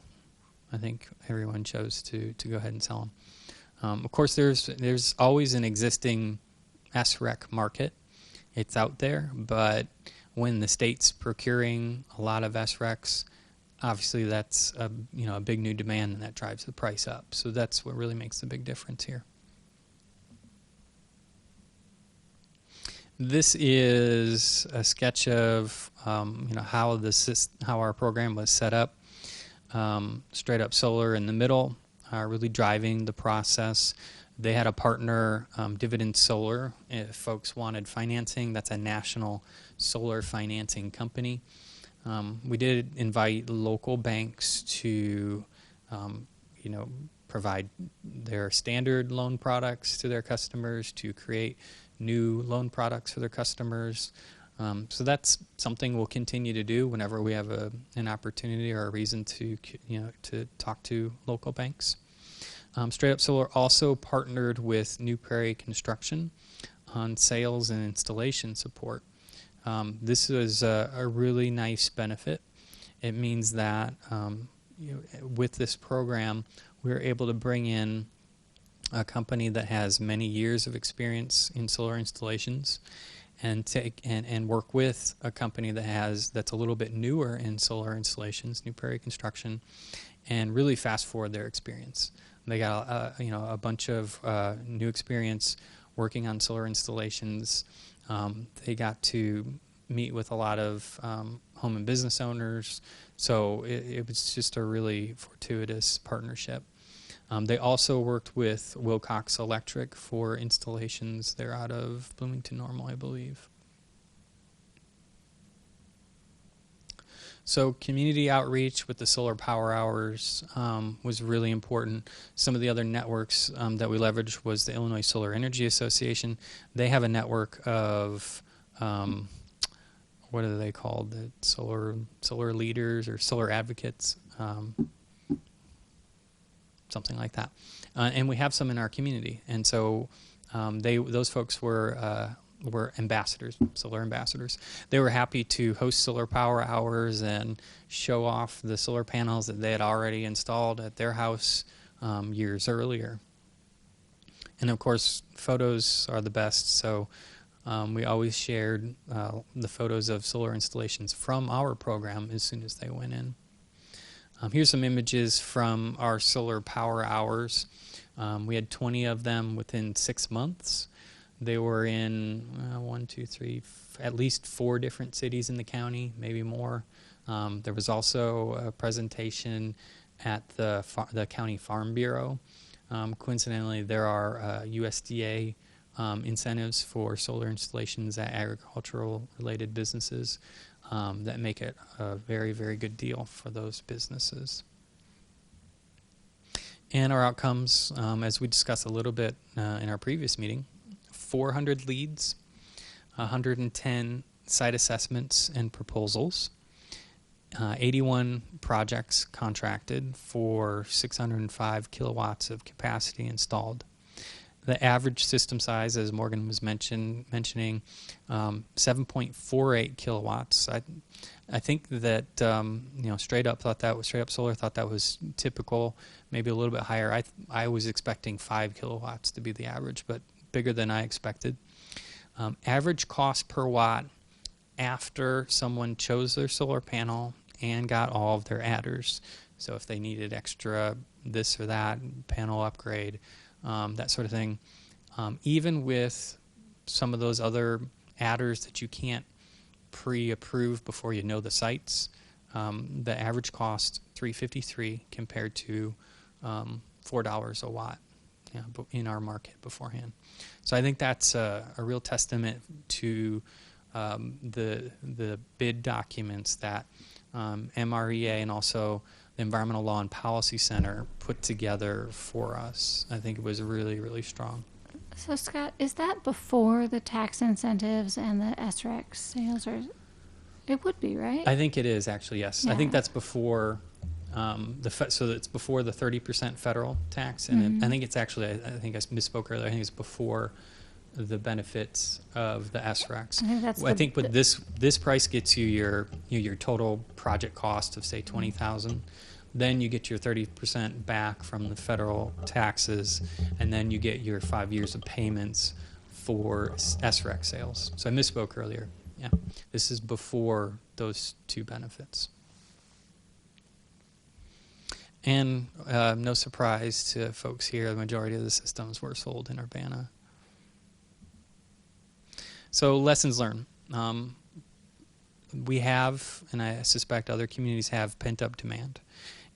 I think everyone chose to go ahead and sell them. Of course, there's always an existing SREC market. It's out there, but when the state's procuring a lot of SRECs, obviously that's a big new demand, and that drives the price up. So that's what really makes the big difference here. This is a sketch of how our program was set up. Straight Up Solar in the middle, really driving the process. They had a partner, Dividend Solar. If folks wanted financing, that's a national solar financing company. We did invite local banks to, provide their standard loan products to their customers, to create new loan products for their customers. So that's something we'll continue to do whenever we have an opportunity or a reason to talk to local banks. Straight Up Solar also partnered with New Prairie Construction on sales and installation support. This is a really nice benefit. It means that with this program, we're able to bring in a company that has many years of experience in solar installations, and work with a company that's a little bit newer in solar installations, New Prairie Construction, and really fast forward their experience. They got a bunch of new experience working on solar installations. They got to meet with a lot of home and business owners, so it was just a really fortuitous partnership. They also worked with Wilcox Electric for installations. They're out of Bloomington Normal, I believe. So community outreach with the Solar Power Hours was really important. Some of the other networks that we leveraged was the Illinois Solar Energy Association. They have a network of, what are they called? The solar leaders or solar advocates. Something like that, and we have some in our community, and so those folks were ambassadors, solar ambassadors. They were happy to host Solar Power Hours and show off the solar panels that they had already installed at their house years earlier. And of course, photos are the best, so we always shared the photos of solar installations from our program as soon as they went in. Here's some images from our Solar Power Hours. We had 20 of them within 6 months. They were in at least 4 different cities in the county, maybe more. There was also a presentation at the County Farm Bureau. Coincidentally, there are USDA incentives for solar installations at agricultural-related businesses. That make it a very, very good deal for those businesses. And our outcomes, as we discussed a little bit in our previous meeting, 400 leads, 110 site assessments and proposals, 81 projects contracted for 605 kilowatts of capacity installed. The average system size, as Morgan was mentioning, 7.48 kilowatts. I think that Straight Up Solar thought that was typical, maybe a little bit higher. I was expecting 5 kilowatts to be the average, but bigger than I expected. Average cost per watt after someone chose their solar panel and got all of their adders. So if they needed extra this or that, panel upgrade, that sort of thing. Even with some of those other adders that you can't pre-approve before you know the sites, the average cost $3.53 compared to $4 a watt in our market beforehand. So I think that's a real testament to the bid documents that MREA and also the Environmental Law and Policy Center put together for us. I think it was really, really strong. So Scott, is that before the tax incentives and the SREC sales, or it would be, right? I think it is actually, yes. Yeah. I think that's before so it's before the 30% federal tax, and I think it's actually, I think I misspoke earlier. I think it's before the benefits of the SRECs. I think with this price gets you your total project cost of say $20,000. Then you get your 30% back from the federal taxes, and then you get your 5 years of payments for SREC sales. So I misspoke earlier. Yeah, this is before those two benefits. And no surprise to folks here, the majority of the systems were sold in Urbana. So lessons learned. We have, and I suspect other communities have, pent-up demand.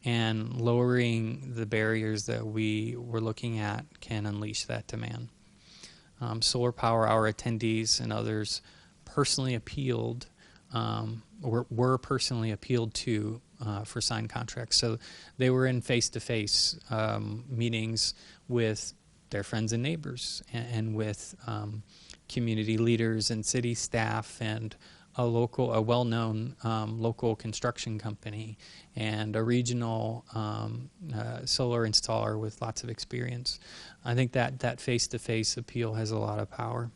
And lowering the barriers that we were looking at can unleash that demand. Solar Power Hour attendees and others personally appealed, were personally appealed to for signed contracts. So they were in face-to-face meetings with their friends and neighbors, and with community leaders and city staff, and a well-known local construction company, and a regional solar installer with lots of experience. I think that face-to-face appeal has a lot of power.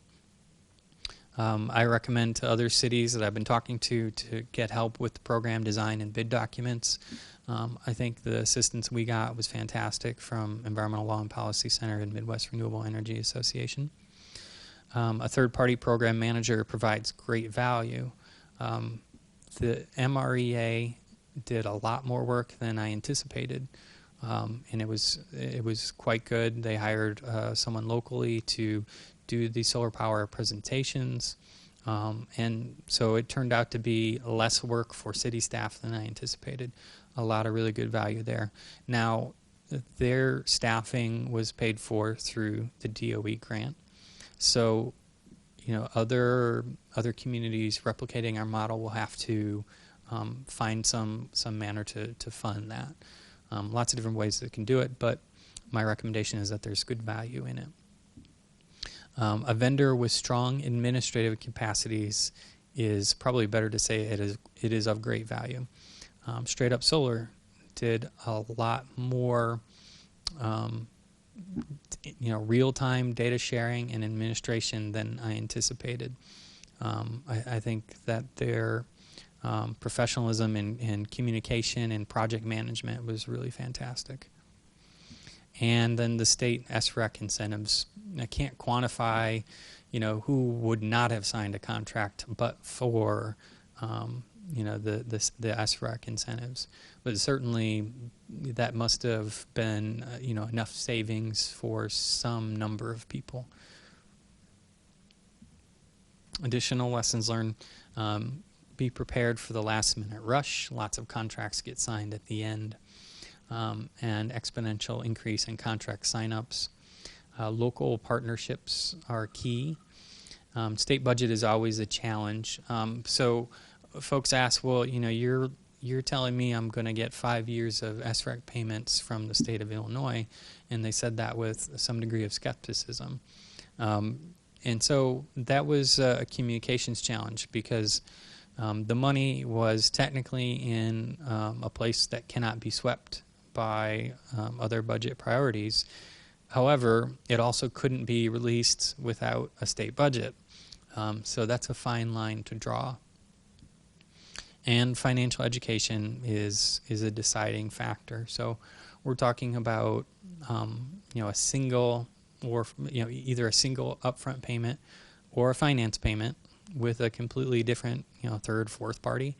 I recommend to other cities that I've been talking to get help with the program design and bid documents. I think the assistance we got was fantastic from Environmental Law and Policy Center and Midwest Renewable Energy Association. A third-party program manager provides great value. The MREA did a lot more work than I anticipated, and it was quite good. They hired someone locally to do the solar power presentations, and so it turned out to be less work for city staff than I anticipated. A lot of really good value there. Now, their staffing was paid for through the DOE grant. So, other communities replicating our model will have to find some manner to fund that. Lots of different ways they can do it, but my recommendation is that there's good value in it. A vendor with strong administrative capacities is probably better to say it is of great value. Straight Up Solar did a lot more real-time data sharing and administration than I anticipated. I think that their professionalism in communication and project management was really fantastic. And then the state SREC incentives. I can't quantify, who would not have signed a contract but for, the SREC incentives. But certainly that must have been, enough savings for some number of people. Additional lessons learned. Be prepared for the last-minute rush. Lots of contracts get signed at the end. And exponential increase in contract signups. Local partnerships are key. State budget is always a challenge. So folks ask, well, you're telling me I'm going to get 5 years of SREC payments from the state of Illinois, and they said that with some degree of skepticism. And so that was a communications challenge, because the money was technically in a place that cannot be swept by other budget priorities. However, it also couldn't be released without a state budget. So that's a fine line to draw. And financial education is a deciding factor. So we're talking about a single, or either a single upfront payment or a finance payment with a completely different third, fourth party.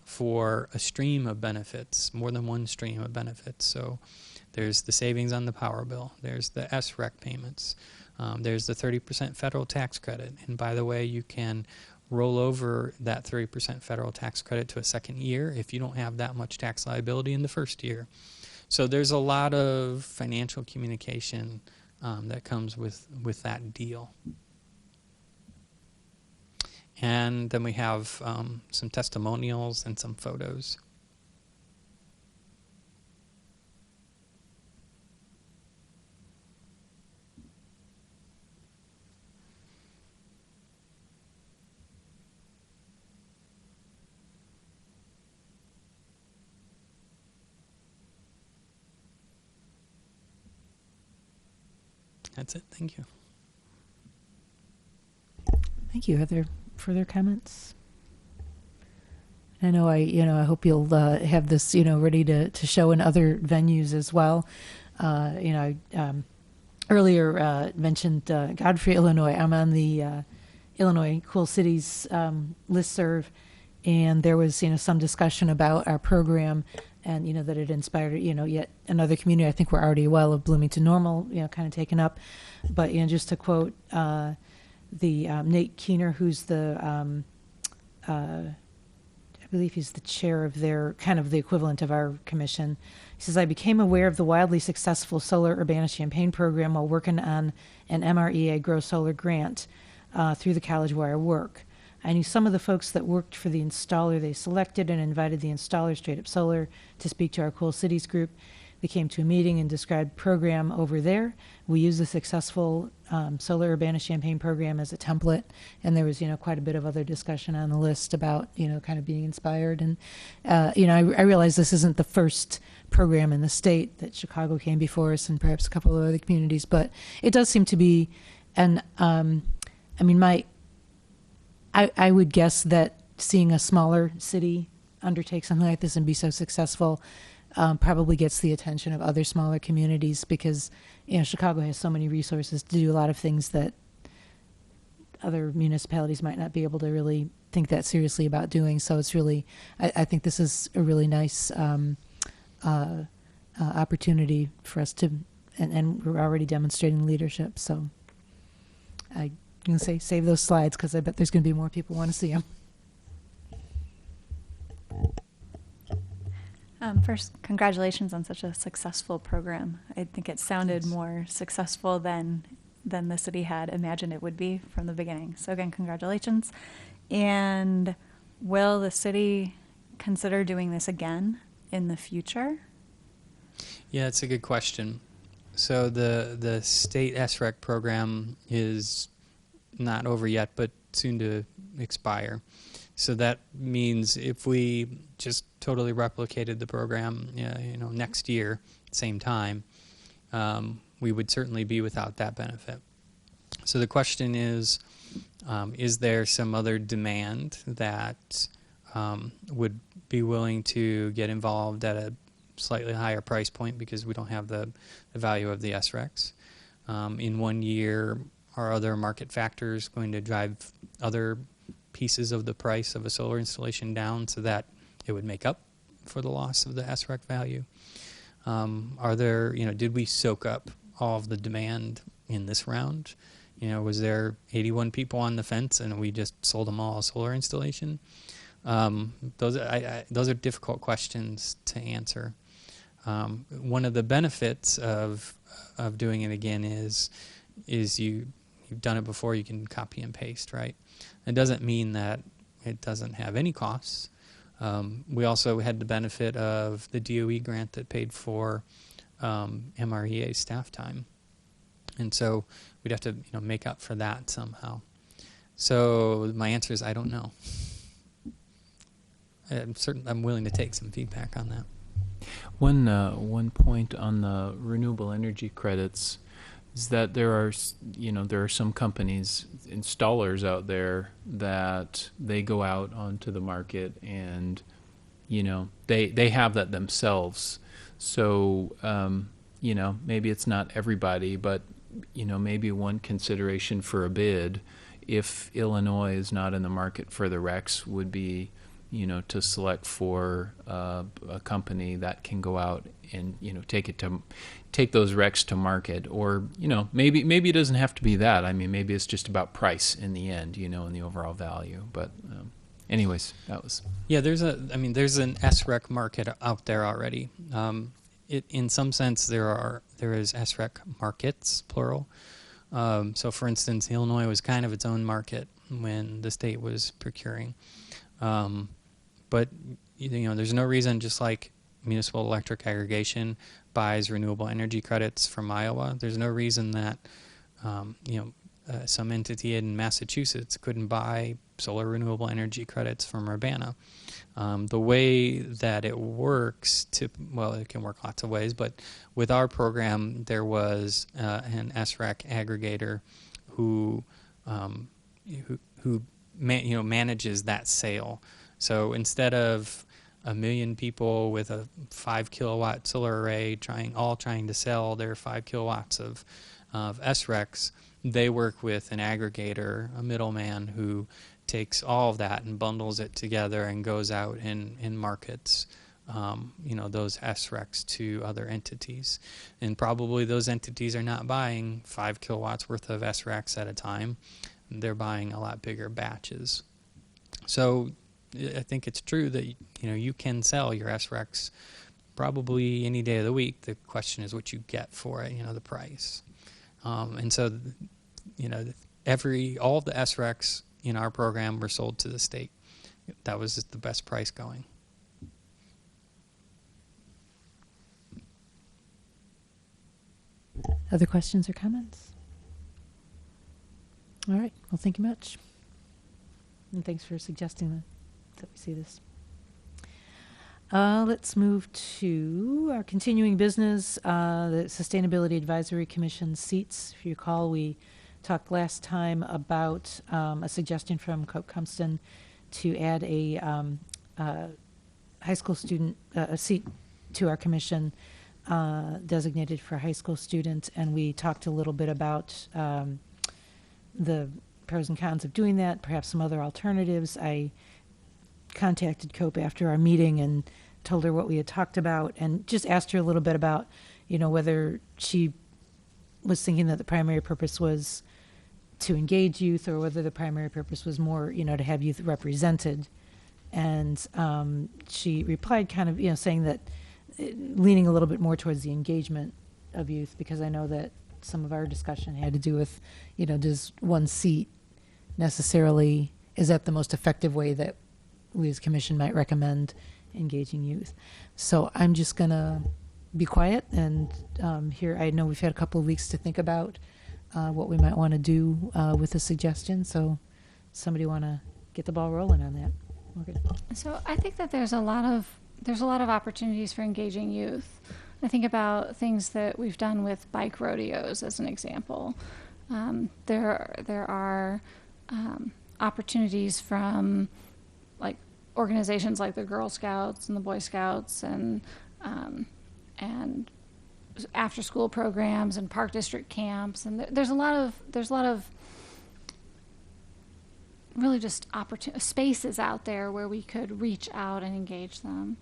For a stream of benefits, more than one stream of benefits. So there's the savings on the power bill, there's the SREC payments, there's the 30% federal tax credit. And by the way, you can roll over that 30% federal tax credit to a second year if you don't have that much tax liability in the first year. So there's a lot of financial communication that comes with that deal. And then we have some testimonials and some photos. That's it. Thank you. Thank you. Are there further comments? I know I hope you'll have this, ready to show in other venues as well. Earlier mentioned Godfrey, Illinois. I'm on the Illinois Cool Cities listserv, and there was some discussion about our program, and that it inspired yet another community. I think we're already well of Bloomington Normal kind of taken up, but just to quote the Nate Keener, who's the I believe he's the chair of their kind of the equivalent of our commission. He says, I became aware of the wildly successful Solar Urbana-Champaign program while working on an MREA Grow Solar grant through the college where I work. I knew some of the folks that worked for the installer they selected and invited the installer, Straight Up Solar, to speak to our Cool Cities group. We came to a meeting and described program over there. We used the successful Solar Urbana-Champaign program as a template, and there was, quite a bit of other discussion on the list about, kind of being inspired. And, I realize this isn't the first program in the state that Chicago came before us and perhaps a couple of other communities, but it does seem to be, and I would guess that seeing a smaller city undertake something like this and be so successful probably gets the attention of other smaller communities, because Chicago has so many resources to do a lot of things that other municipalities might not be able to really think that seriously about doing. So it's really, I think this is a really nice opportunity for us to, and we're already demonstrating leadership. So I'm going to say save those slides, because I bet there's going to be more people who want to see them. First, congratulations on such a successful program. I think it sounded more successful than the city had imagined it would be from the beginning. So again, congratulations. And will the city consider doing this again in the future? Yeah, it's a good question. So the state SREC program is not over yet, but soon to expire. So that means if we just totally replicated the program, next year, same time, we would certainly be without that benefit. So the question is there some other demand that would be willing to get involved at a slightly higher price point because we don't have the value of the SRECs? In 1 year, are other market factors going to drive other pieces of the price of a solar installation down so that it would make up for the loss of the SREC value? Are there, did we soak up all of the demand in this round? Was there 81 people on the fence and we just sold them all a solar installation? Those are difficult questions to answer. One of the benefits of doing it again is you've done it before, you can copy and paste, right? It doesn't mean that it doesn't have any costs. We also had the benefit of the DOE grant that paid for MREA staff time. And so we'd have to make up for that somehow. So my answer is I don't know. I'm willing to take some feedback on that. One point on the renewable energy credits is that there are some companies, installers out there, that they go out onto the market and they have that themselves. So maybe it's not everybody, but maybe one consideration for a bid, if Illinois is not in the market for the RECs, would be to select for a company that can go out and take those RECs to market. Or maybe it doesn't have to be that. I mean, maybe it's just about price in the end, and the overall value. But anyways, that was there's an SREC market out there already. In some sense there is SREC markets, plural. So for instance, Illinois was kind of its own market when the state was procuring. But there's no reason, just like municipal electric aggregation buys renewable energy credits from Iowa, there's no reason that some entity in Massachusetts couldn't buy solar renewable energy credits from Urbana. The way that it works, it can work lots of ways, but with our program, there was an SREC aggregator who manages that sale. So instead of 1 million people with a 5 kilowatt solar array trying to sell their 5 kilowatts of SRECs. They work with an aggregator, a middleman, who takes all of that and bundles it together and goes out and markets those SRECs to other entities. And probably those entities are not buying 5 kilowatts worth of SRECs at a time. They're buying a lot bigger batches. So I think it's true that you can sell your SRECs probably any day of the week. The question is what you get for it, the price. And so, all of the SRECs in our program were sold to the state. That was the best price going. Other questions or comments? All right. Well, thank you much. And thanks for suggesting that we see this. Let's move to our continuing business, the Sustainability Advisory Commission seats. If you recall, we talked last time about a suggestion from Coke Compton to add a high school student, a seat to our commission designated for high school students, and we talked a little bit about the pros and cons of doing that, perhaps some other alternatives. I contacted Cope after our meeting and told her what we had talked about and just asked her a little bit about, whether she was thinking that the primary purpose was to engage youth or whether the primary purpose was more, to have youth represented. And she replied kind of, saying that leaning a little bit more towards the engagement of youth, because I know that some of our discussion had to do with, does one seat necessarily, is that the most effective way that we as commission might recommend engaging youth? So I'm just going to be quiet and here, I know we've had a couple of weeks to think about what we might want to do with the suggestion. So somebody want to get the ball rolling on that? Morgan. So I think that there's a lot of opportunities for engaging youth. I think about things that we've done with bike rodeos as an example. There are opportunities from like organizations like the Girl Scouts and the Boy Scouts and after school programs and park district camps, and there's a lot of really just spaces out there where we could reach out and engage them.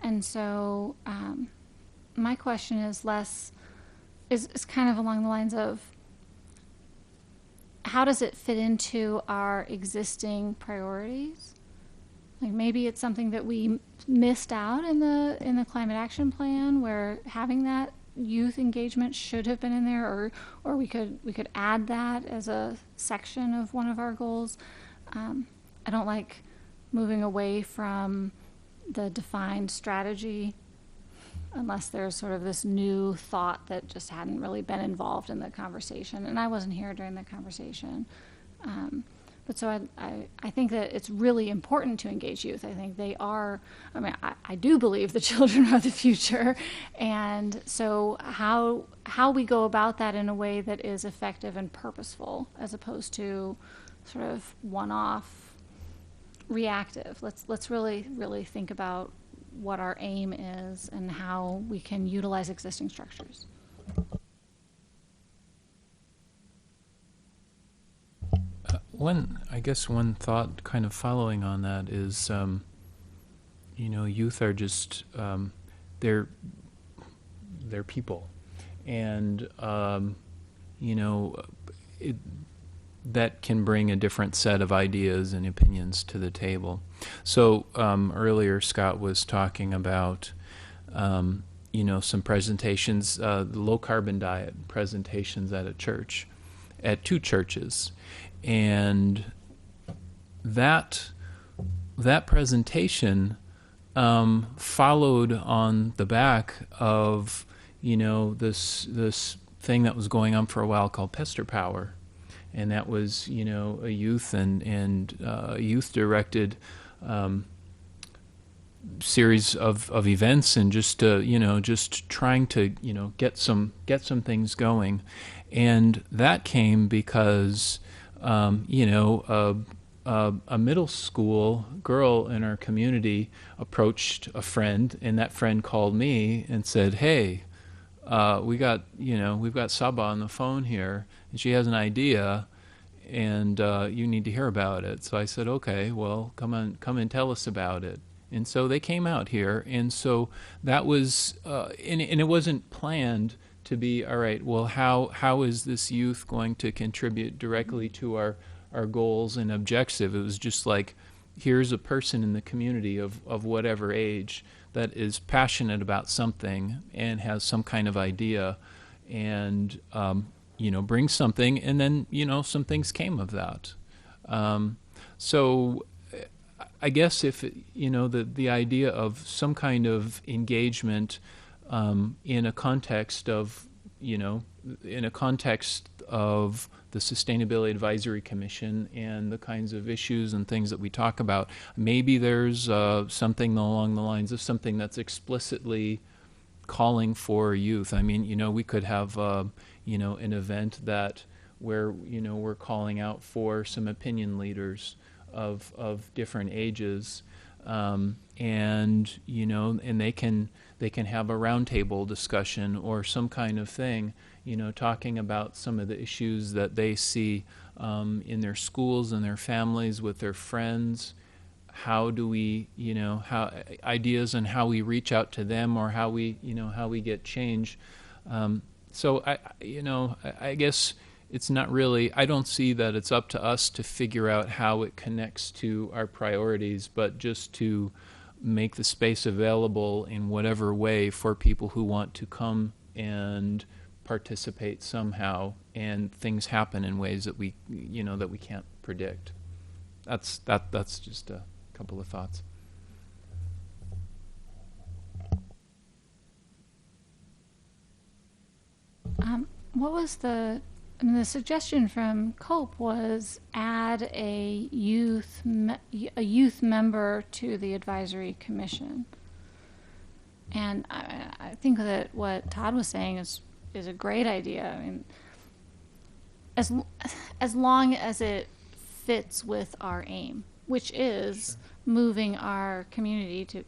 And so my question is kind of along the lines of, how does it fit into our existing priorities? Like maybe it's something that we missed out in the climate action plan, where having that youth engagement should have been in there, or we could add that as a section of one of our goals. I don't like moving away from the defined strategy unless there's sort of this new thought that just hadn't really been involved in the conversation, and I wasn't here during the conversation. But so I think that it's really important to engage youth. I think they are, I do believe the children are the future. And so how we go about that in a way that is effective and purposeful, as opposed to sort of one-off reactive. Let's really, really think about what our aim is and how we can utilize existing structures. One thought kind of following on that is, youth are just, they're people. And, that can bring a different set of ideas and opinions to the table. So earlier Scott was talking about, some presentations, the low carbon diet presentations at two churches. And that presentation followed on the back of this thing that was going on for a while called Pester Power, and that was a youth and youth directed series of events, and just trying to get some things going. And that came because a middle school girl in our community approached a friend, and that friend called me and said, "Hey, we've got Saba on the phone here, and she has an idea, and you need to hear about it." So I said, "Okay, well, come and tell us about it." And so they came out here, and so that was, and it wasn't planned to be, all right, well, how is this youth going to contribute directly to our goals and objective? It was just like, here's a person in the community of whatever age that is passionate about something and has some kind of idea, and brings something, and then some things came of that. So I guess if the idea of some kind of engagement in a context of the Sustainability Advisory Commission and the kinds of issues and things that we talk about, maybe there's something along the lines of something that's explicitly calling for youth. I mean, we could have an event where we're calling out for some opinion leaders of different ages, and they can have a roundtable discussion or some kind of thing, talking about some of the issues that they see in their schools and their families with their friends. How do we, how ideas on how we reach out to them, or how we get change. So I guess it's not really, I don't see that it's up to us to figure out how it connects to our priorities, but just to make the space available in whatever way for people who want to come and participate somehow, and things happen in ways that we can't predict. That's just a couple of thoughts. What was the suggestion from COPE was add a youth member to the advisory commission. And I think that what Todd was saying is a great idea. I mean, as long as it fits with our aim, which is moving our community to,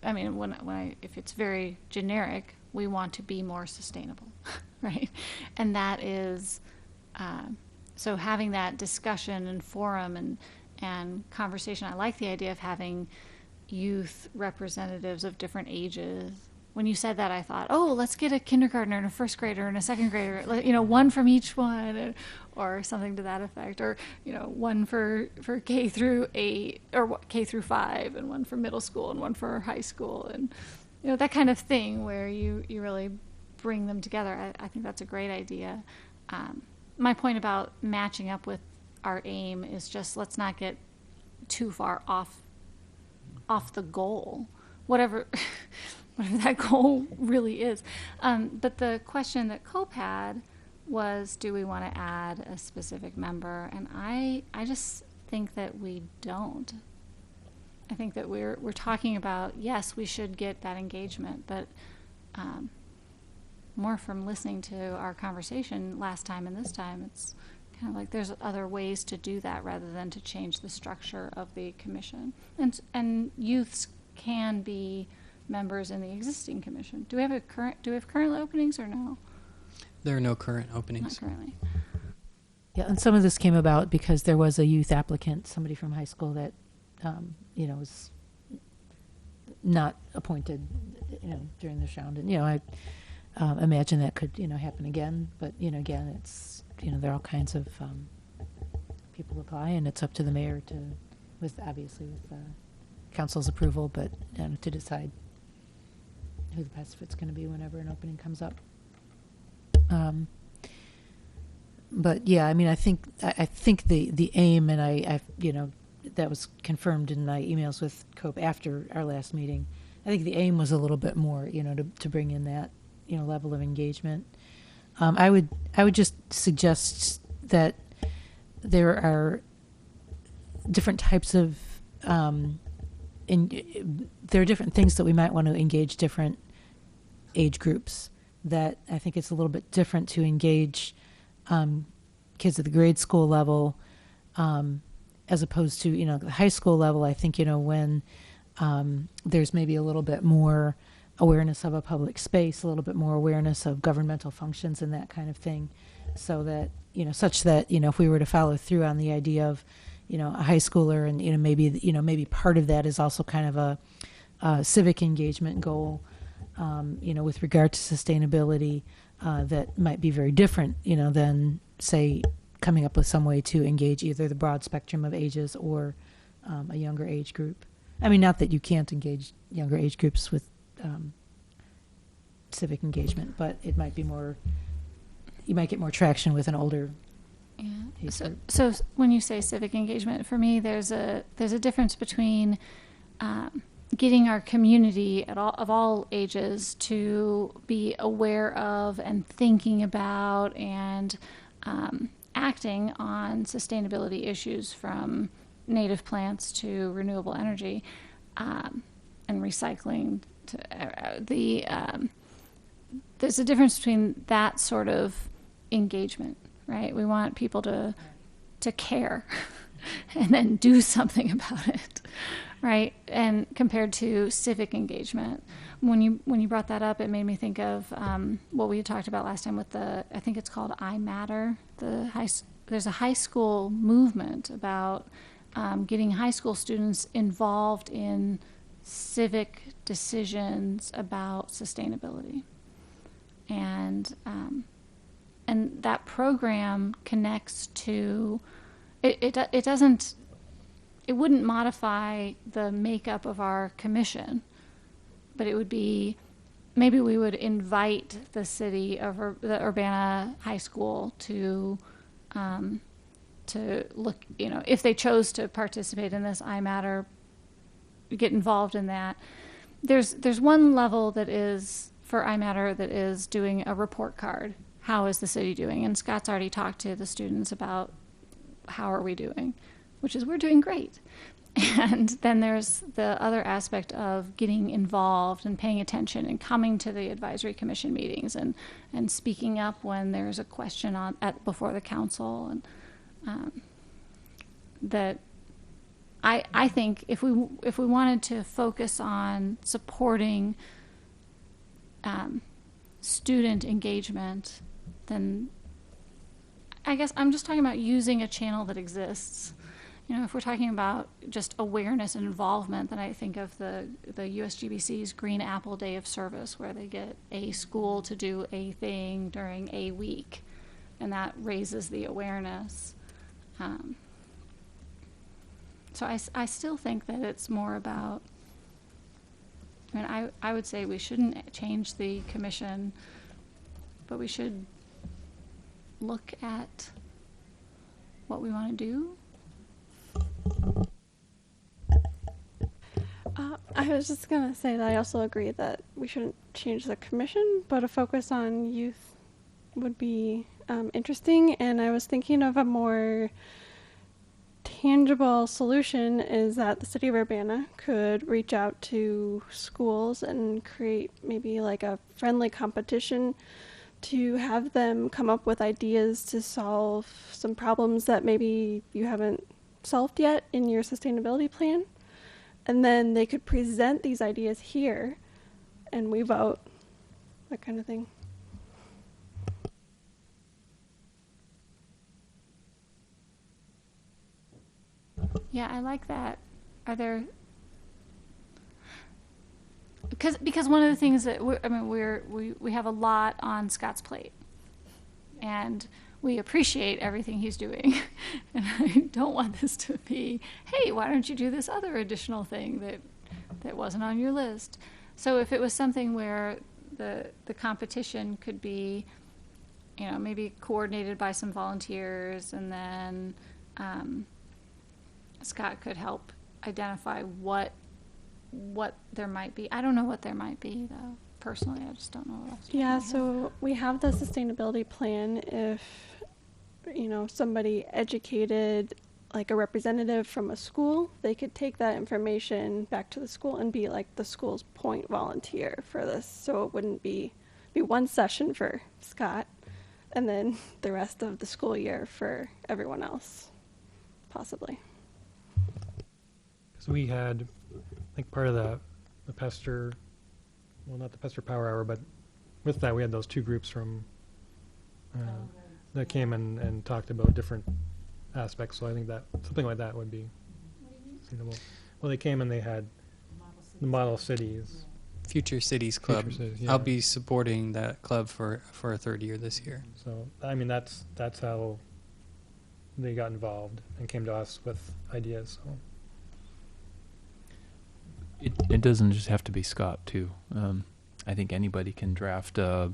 if it's very generic, we want to be more sustainable, right? And that is, so having that discussion and forum and conversation. I like the idea of having youth representatives of different ages. When you said that, I thought, oh, let's get a kindergartner and a first grader and a second grader, one from each one, or something to that effect, or one for K through 8 or K through 5, and one for middle school and one for high school, and that kind of thing where you really bring them together. I think that's a great idea. My point about matching up with our aim is just, let's not get too far off the goal, whatever that goal really is. But the question that COPE had was, do we want to add a specific member? And I just think that we don't. I think that we're talking about, yes, we should get that engagement, but more from listening to our conversation last time and this time, it's kind of like there's other ways to do that rather than to change the structure of the commission. And youths can be members in the existing commission. Do we have current openings or no? There are no current openings. Not currently. Yeah, and some of this came about because there was a youth applicant, somebody from high school that, was not appointed, during this round. And, I imagine that could, happen again. But, again, it's, there are all kinds of people apply, and it's up to the mayor with council's approval, but to decide who the best fit's going to be whenever an opening comes up. But yeah, I think the aim, and I that was confirmed in my emails with COPE after our last meeting. I think the aim was a little bit more, to bring in that, level of engagement. I would just suggest that there are different types of, there are different things that we might want to engage different age groups. That I think it's a little bit different to engage kids at the grade school level as opposed to, the high school level. I think, when there's maybe a little bit more awareness of a public space, a little bit more awareness of governmental functions and that kind of thing, so that, such that, if we were to follow through on the idea of, a high schooler, and, maybe part of that is also kind of a civic engagement goal, with regard to sustainability, that might be very different, than, say, coming up with some way to engage either the broad spectrum of ages or a younger age group. I mean, not that you can't engage younger age groups with civic engagement, but it might be more, you might get more traction with an older age group. So when you say civic engagement, for me, there's a difference between getting our community of all ages to be aware of and thinking about and acting on sustainability issues, from native plants to renewable energy, and recycling. There's a difference between that sort of engagement, right? We want people to care and then do something about it, right? And compared to civic engagement, when you brought that up, it made me think of what we had talked about last time with I think it's called I Matter. There's a high school movement about getting high school students involved in civic decisions about sustainability, and that program connects to it wouldn't modify the makeup of our commission, but it would be, maybe we would invite the city of the Urbana High School to look, if they chose to participate in this I Matter, get involved in that. There's one level that is for I Matter that is doing a report card. How is the city doing? And Scott's already talked to the students about how are we doing, which is we're doing great. And then there's the other aspect of getting involved and paying attention and coming to the advisory commission meetings and speaking up when there's a question before the council. And that I think if we wanted to focus on supporting student engagement, then I guess I'm just talking about using a channel that exists. If we're talking about just awareness and involvement, then I think of the USGBC's Green Apple Day of Service, where they get a school to do a thing during a week, and that raises the awareness. So I still think that it's more about, I would say we shouldn't change the commission, but we should look at what we want to do. I was just going to say that I also agree that we shouldn't change the commission, but a focus on youth would be interesting. And I was thinking of a more tangible solution is that the city of Urbana could reach out to schools and create maybe like a friendly competition to have them come up with ideas to solve some problems that maybe you haven't solved yet in your sustainability plan. And then they could present these ideas here and we vote, that kind of thing. Yeah, I like that. Are there, because one of the things that we have a lot on Scott's plate, and we appreciate everything he's doing, and I don't want this to be, hey, why don't you do this other additional thing that wasn't on your list? So if it was something where the competition could be, maybe coordinated by some volunteers, and then Scott could help identify what there might be. I don't know what there might be, though. Personally, I just don't know what else. Yeah, so we have the sustainability plan. If, somebody educated, like a representative from a school, they could take that information back to the school and be like the school's point volunteer for this. So it wouldn't be one session for Scott and then the rest of the school year for everyone else, possibly. So we had, I think, part of the Pester, well, not the Pester Power Hour, but with that we had those two groups from that came and talked about different aspects. So I think that something like that would be suitable. Well, they came and they had the model cities. Future Cities Club. Future Cities, I'll yeah. be supporting that club for a third year this year. So I mean that's how they got involved and came to us with ideas. So It doesn't just have to be Scott too. I think anybody can draft a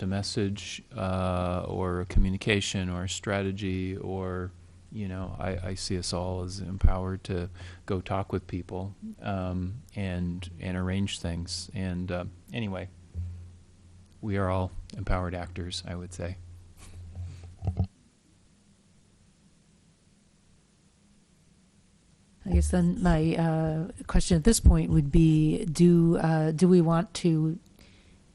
message or a communication or a strategy, or I see us all as empowered to go talk with people and arrange things. And anyway, we are all empowered actors, I would say. I guess then my question at this point would be: do we want to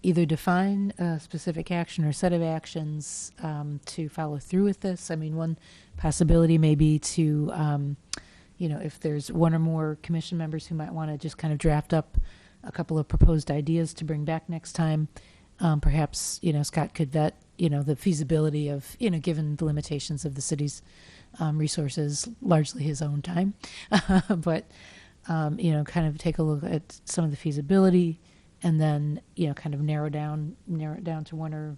either define a specific action or set of actions to follow through with this? I mean, one possibility may be to, if there's one or more commission members who might want to just kind of draft up a couple of proposed ideas to bring back next time. Perhaps Scott could vet the feasibility of given the limitations of the city's resources, largely his own time, but kind of take a look at some of the feasibility, and then kind of narrow it down to one or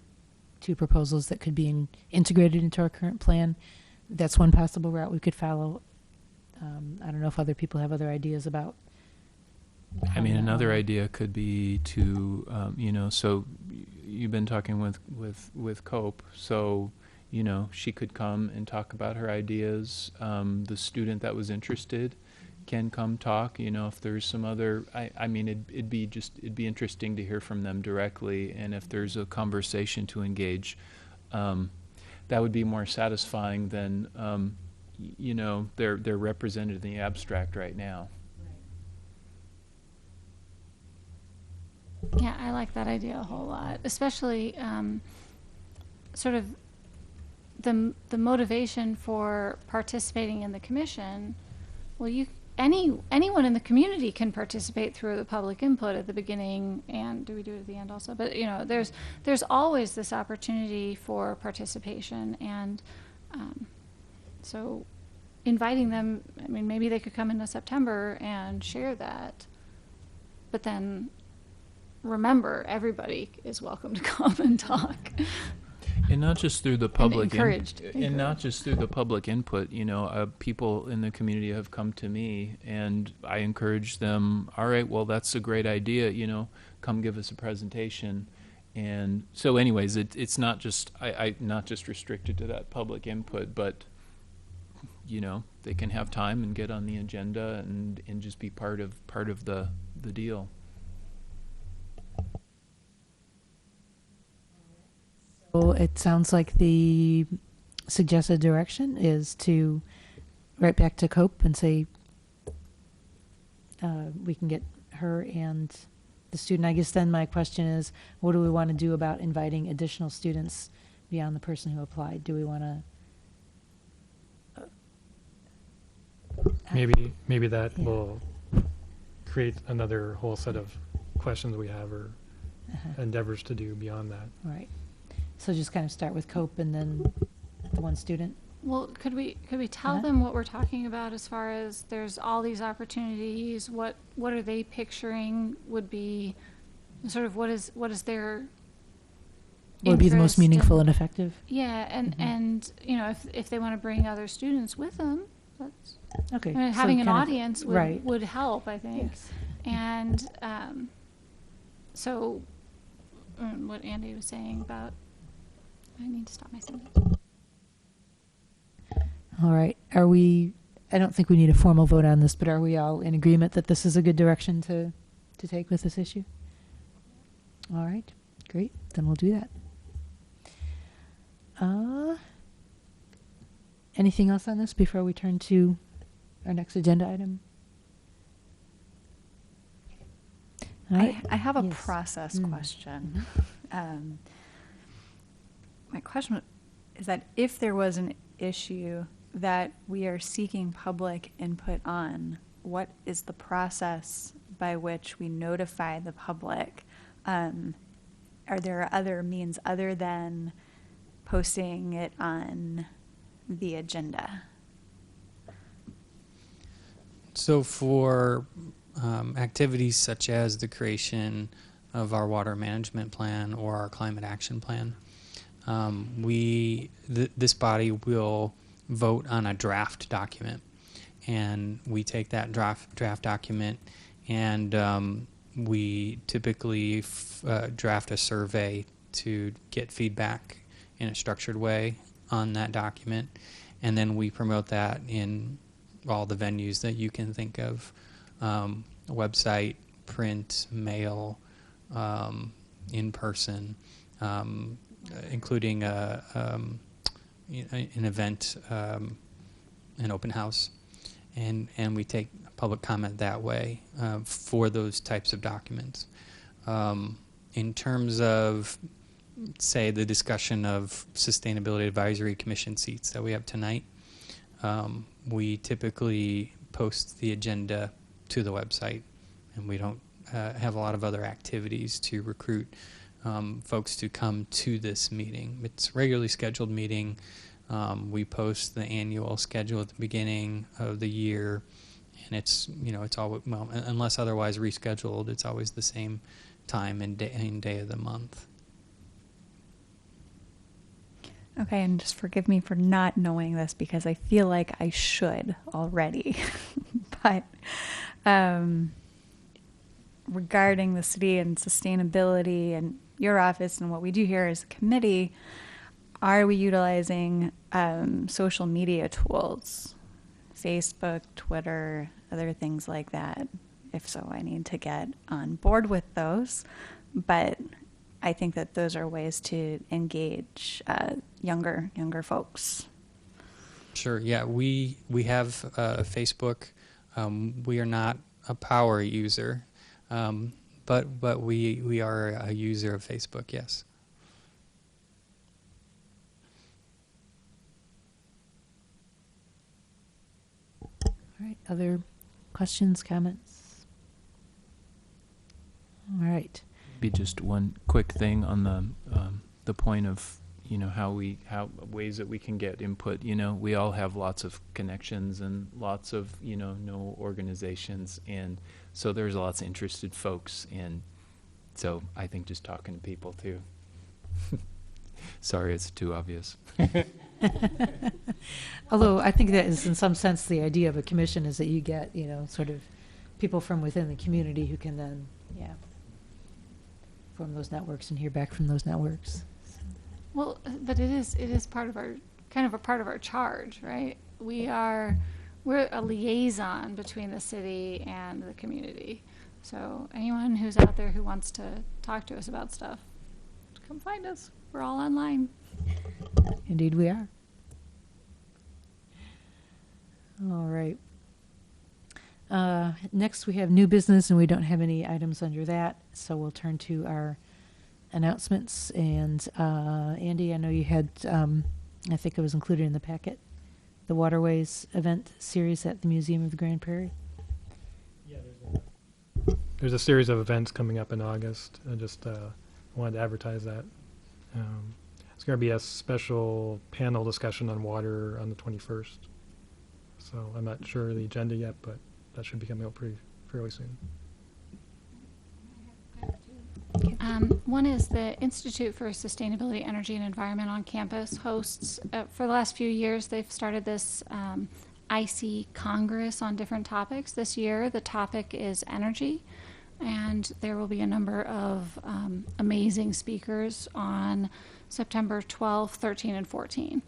two proposals that could be integrated into our current plan. That's one possible route we could follow. I don't know if other people have other ideas about. I mean, another idea could be to, so you've been talking with Cope, so, she could come and talk about her ideas. The student that was interested can come talk, if there's some other, I mean, it'd be interesting to hear from them directly, and if there's a conversation to engage, that would be more satisfying than, they're represented in the abstract right now. Yeah, I like that idea a whole lot, especially sort of the motivation for participating in the commission. Well, anyone in the community can participate through the public input at the beginning, and do we do it at the end also? But there's always this opportunity for participation, and so inviting them. I mean, maybe they could come into September and share that, but then remember, everybody is welcome to come and talk. And not just through the public, encouraged. And not just through the public input. People in the community have come to me, and I encourage them. All right, well, that's a great idea. Come give us a presentation. And so, anyways, it's not just I not just restricted to that public input, but they can have time and get on the agenda and just be part of the deal. So it sounds like the suggested direction is to write back to Cope and say we can get her and the student. I guess then my question is, what do we want to do about inviting additional students beyond the person who applied? Do we want to maybe that will create another whole set of questions we have or endeavors to do beyond that. Right. So just kind of start with Cope and then the one student. Well, could we tell them what we're talking about as far as there's all these opportunities? What are they picturing would be sort of what is their What would be the most meaningful and effective? Yeah, and if they want to bring other students with them, that's Okay. I mean, so having an kind of- audience right. would help, I think. Yes. And so what Andy was saying about I need to stop my sentence. All right. Are we, I don't think we need a formal vote on this, but are we all in agreement that this is a good direction to take with this issue? All right. Great. Then we'll do that. Anything else on this before we turn to our next agenda item? All right. I have a Yes. process question. My question is that if there was an issue that we are seeking public input on, what is the process by which we notify the public? Are there other means other than posting it on the agenda? So for activities such as the creation of our water management plan or our climate action plan, this body will vote on a draft document, and we take that draft document and we typically draft a survey to get feedback in a structured way on that document, and then we promote that in all the venues that you can think of, website, print, mail, in person, including an event, an open house, and we take public comment that way for those types of documents. In terms of, say, the discussion of Sustainability Advisory Commission seats that we have tonight, we typically post the agenda to the website, and we don't have a lot of other activities to recruit folks to come to this meeting. It's a regularly scheduled meeting. We post the annual schedule at the beginning of the year, and it's always, well, unless otherwise rescheduled, it's always the same time and day of the month. Okay, and just forgive me for not knowing this because I feel like I should already. But regarding the city and sustainability and your office and what we do here as a committee, are we utilizing social media tools, Facebook, Twitter, other things like that? If so, I need to get on board with those. But I think that those are ways to engage younger folks. Sure. Yeah, we have Facebook. We are not a power user, but we are a user of Facebook. Yes. All right. Other questions, comments? All right. Be just one quick thing on the point of how ways that we can get input. We all have lots of connections and lots of know organizations, and so there's lots of interested folks, and so I think just talking to people too. Sorry, it's too obvious. Although I think that is in some sense the idea of a commission is that you get sort of people from within the community who can then form those networks and hear back from those networks. Well, but it is part of our part of our charge, right? We're a liaison between the city and the community. So anyone who's out there who wants to talk to us about stuff, come find us. We're all online. Indeed we are. All right. Next we have new business, and we don't have any items under that, so we'll turn to our announcements. And Andy, I know you had, I think it was included in the packet, the Waterways event series at the Museum of the Grand Prairie. Yeah, there's a series of events coming up in August. I just wanted to advertise that. It's going to be a special panel discussion on water on the 21st. So I'm not sure of the agenda yet, but that should be coming out fairly soon. One is the Institute for Sustainability, Energy, and Environment on campus hosts, for the last few years, they've started this IC Congress on different topics. This year, the topic is energy, and there will be a number of amazing speakers on September 12, 13, and 14.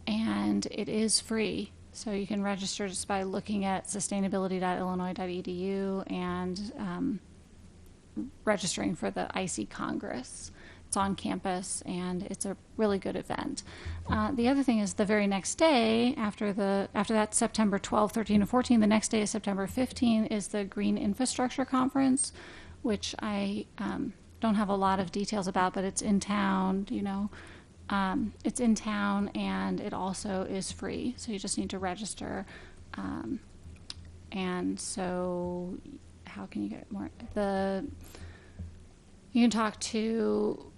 And it is free, so you can register just by looking at sustainability.illinois.edu and registering for the IC Congress. It's on campus, and it's a really good event. The other thing is the very next day, after that September 12, 13, and 14, the next day is September 15, is the Green Infrastructure Conference, which I don't have a lot of details about, but it's in town, It's in town, and it also is free, so you just need to register. And so, how can you get more? You can talk to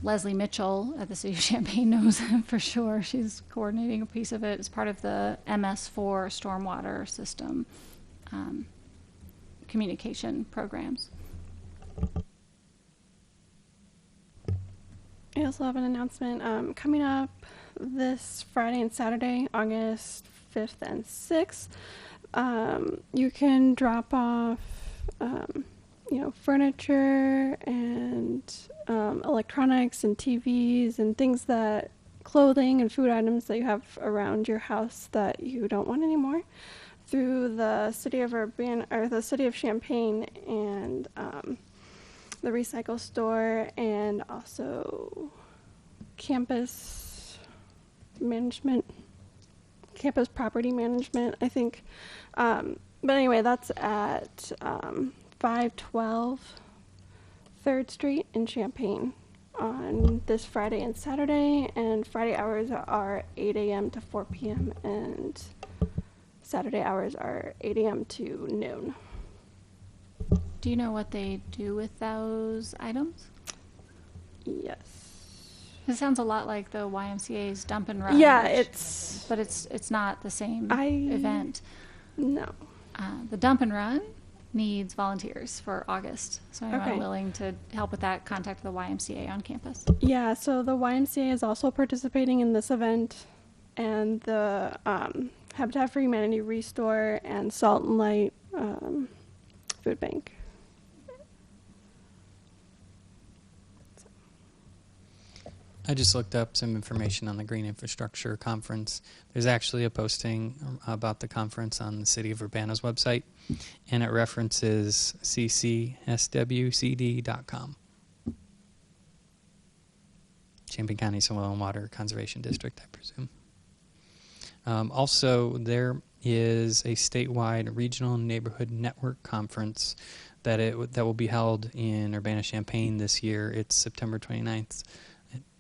Leslie Mitchell at the City of Champaign, knows for sure. She's coordinating a piece of it as part of the MS4 stormwater system communication programs. I also have an announcement coming up this Friday and Saturday, August 5th and 6th. You can drop off, furniture and electronics and TVs and things that, clothing and food items that you have around your house that you don't want anymore, through the City of the City of Champaign and the Recycle Store, and also campus property management, I think. But anyway, that's at 512 3rd Street in Champaign on this Friday and Saturday. And Friday hours are 8 a.m. to 4 p.m. and Saturday hours are 8 a.m. to noon. Do you know what they do with those items? Yes. It sounds a lot like the YMCA's Dump and Run. Yeah, but it's not the same I- event. No. The Dump and Run needs volunteers for August, so anyone Okay. willing to help with that, contact the YMCA on campus. Yeah, so the YMCA is also participating in this event, and the Habitat for Humanity Restore and Salt and Light Food Bank. I just looked up some information on the Green Infrastructure Conference. There's actually a posting about the conference on the City of Urbana's website, and it references ccswcd.com. Champaign County Soil and Water Conservation District, I presume. Also, there is a statewide regional neighborhood network conference that will be held in Urbana-Champaign this year. It's September 29th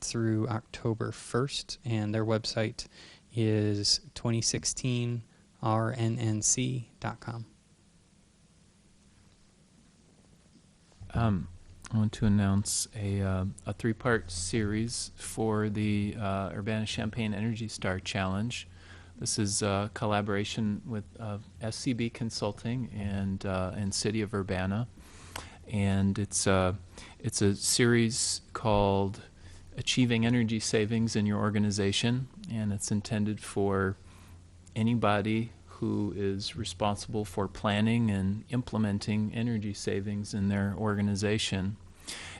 through October 1st, and their website is 2016rnnc.com. I want to announce a three-part series for the Urbana-Champaign Energy Star Challenge. This is a collaboration with SCB Consulting and City of Urbana, and it's a series called Achieving Energy Savings in Your Organization, and it's intended for anybody who is responsible for planning and implementing energy savings in their organization.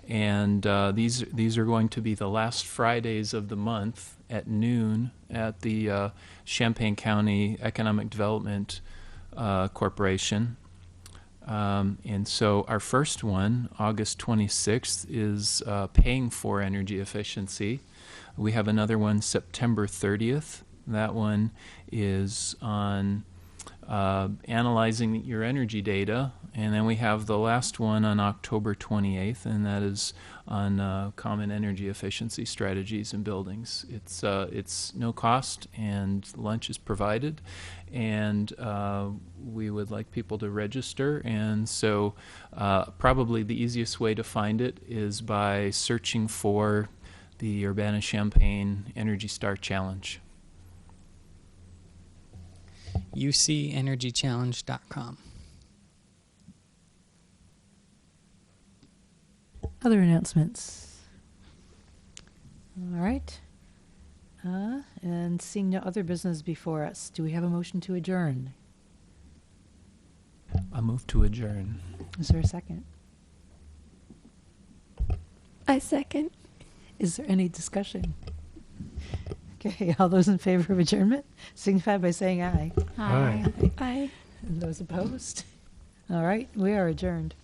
And these are going to be the last Fridays of the month at noon at the Champaign County Economic Development Corporation. And so our first one, August 26th, is paying for energy efficiency. We have another one September 30th. That one is on analyzing your energy data. And then we have the last one on October 28th, and that is on common energy efficiency strategies in buildings. It's no cost, and lunch is provided. And we would like people to register. And so probably the easiest way to find it is by searching for the Urbana-Champaign Energy Star Challenge. ucenergychallenge.com. Other announcements? All right. And seeing no other business before us, do we have a motion to adjourn? I move to adjourn. Is there a second? I second. Is there any discussion? Okay, all those in favor of adjournment signify by saying aye. Aye. Aye. And those opposed? All right, we are adjourned.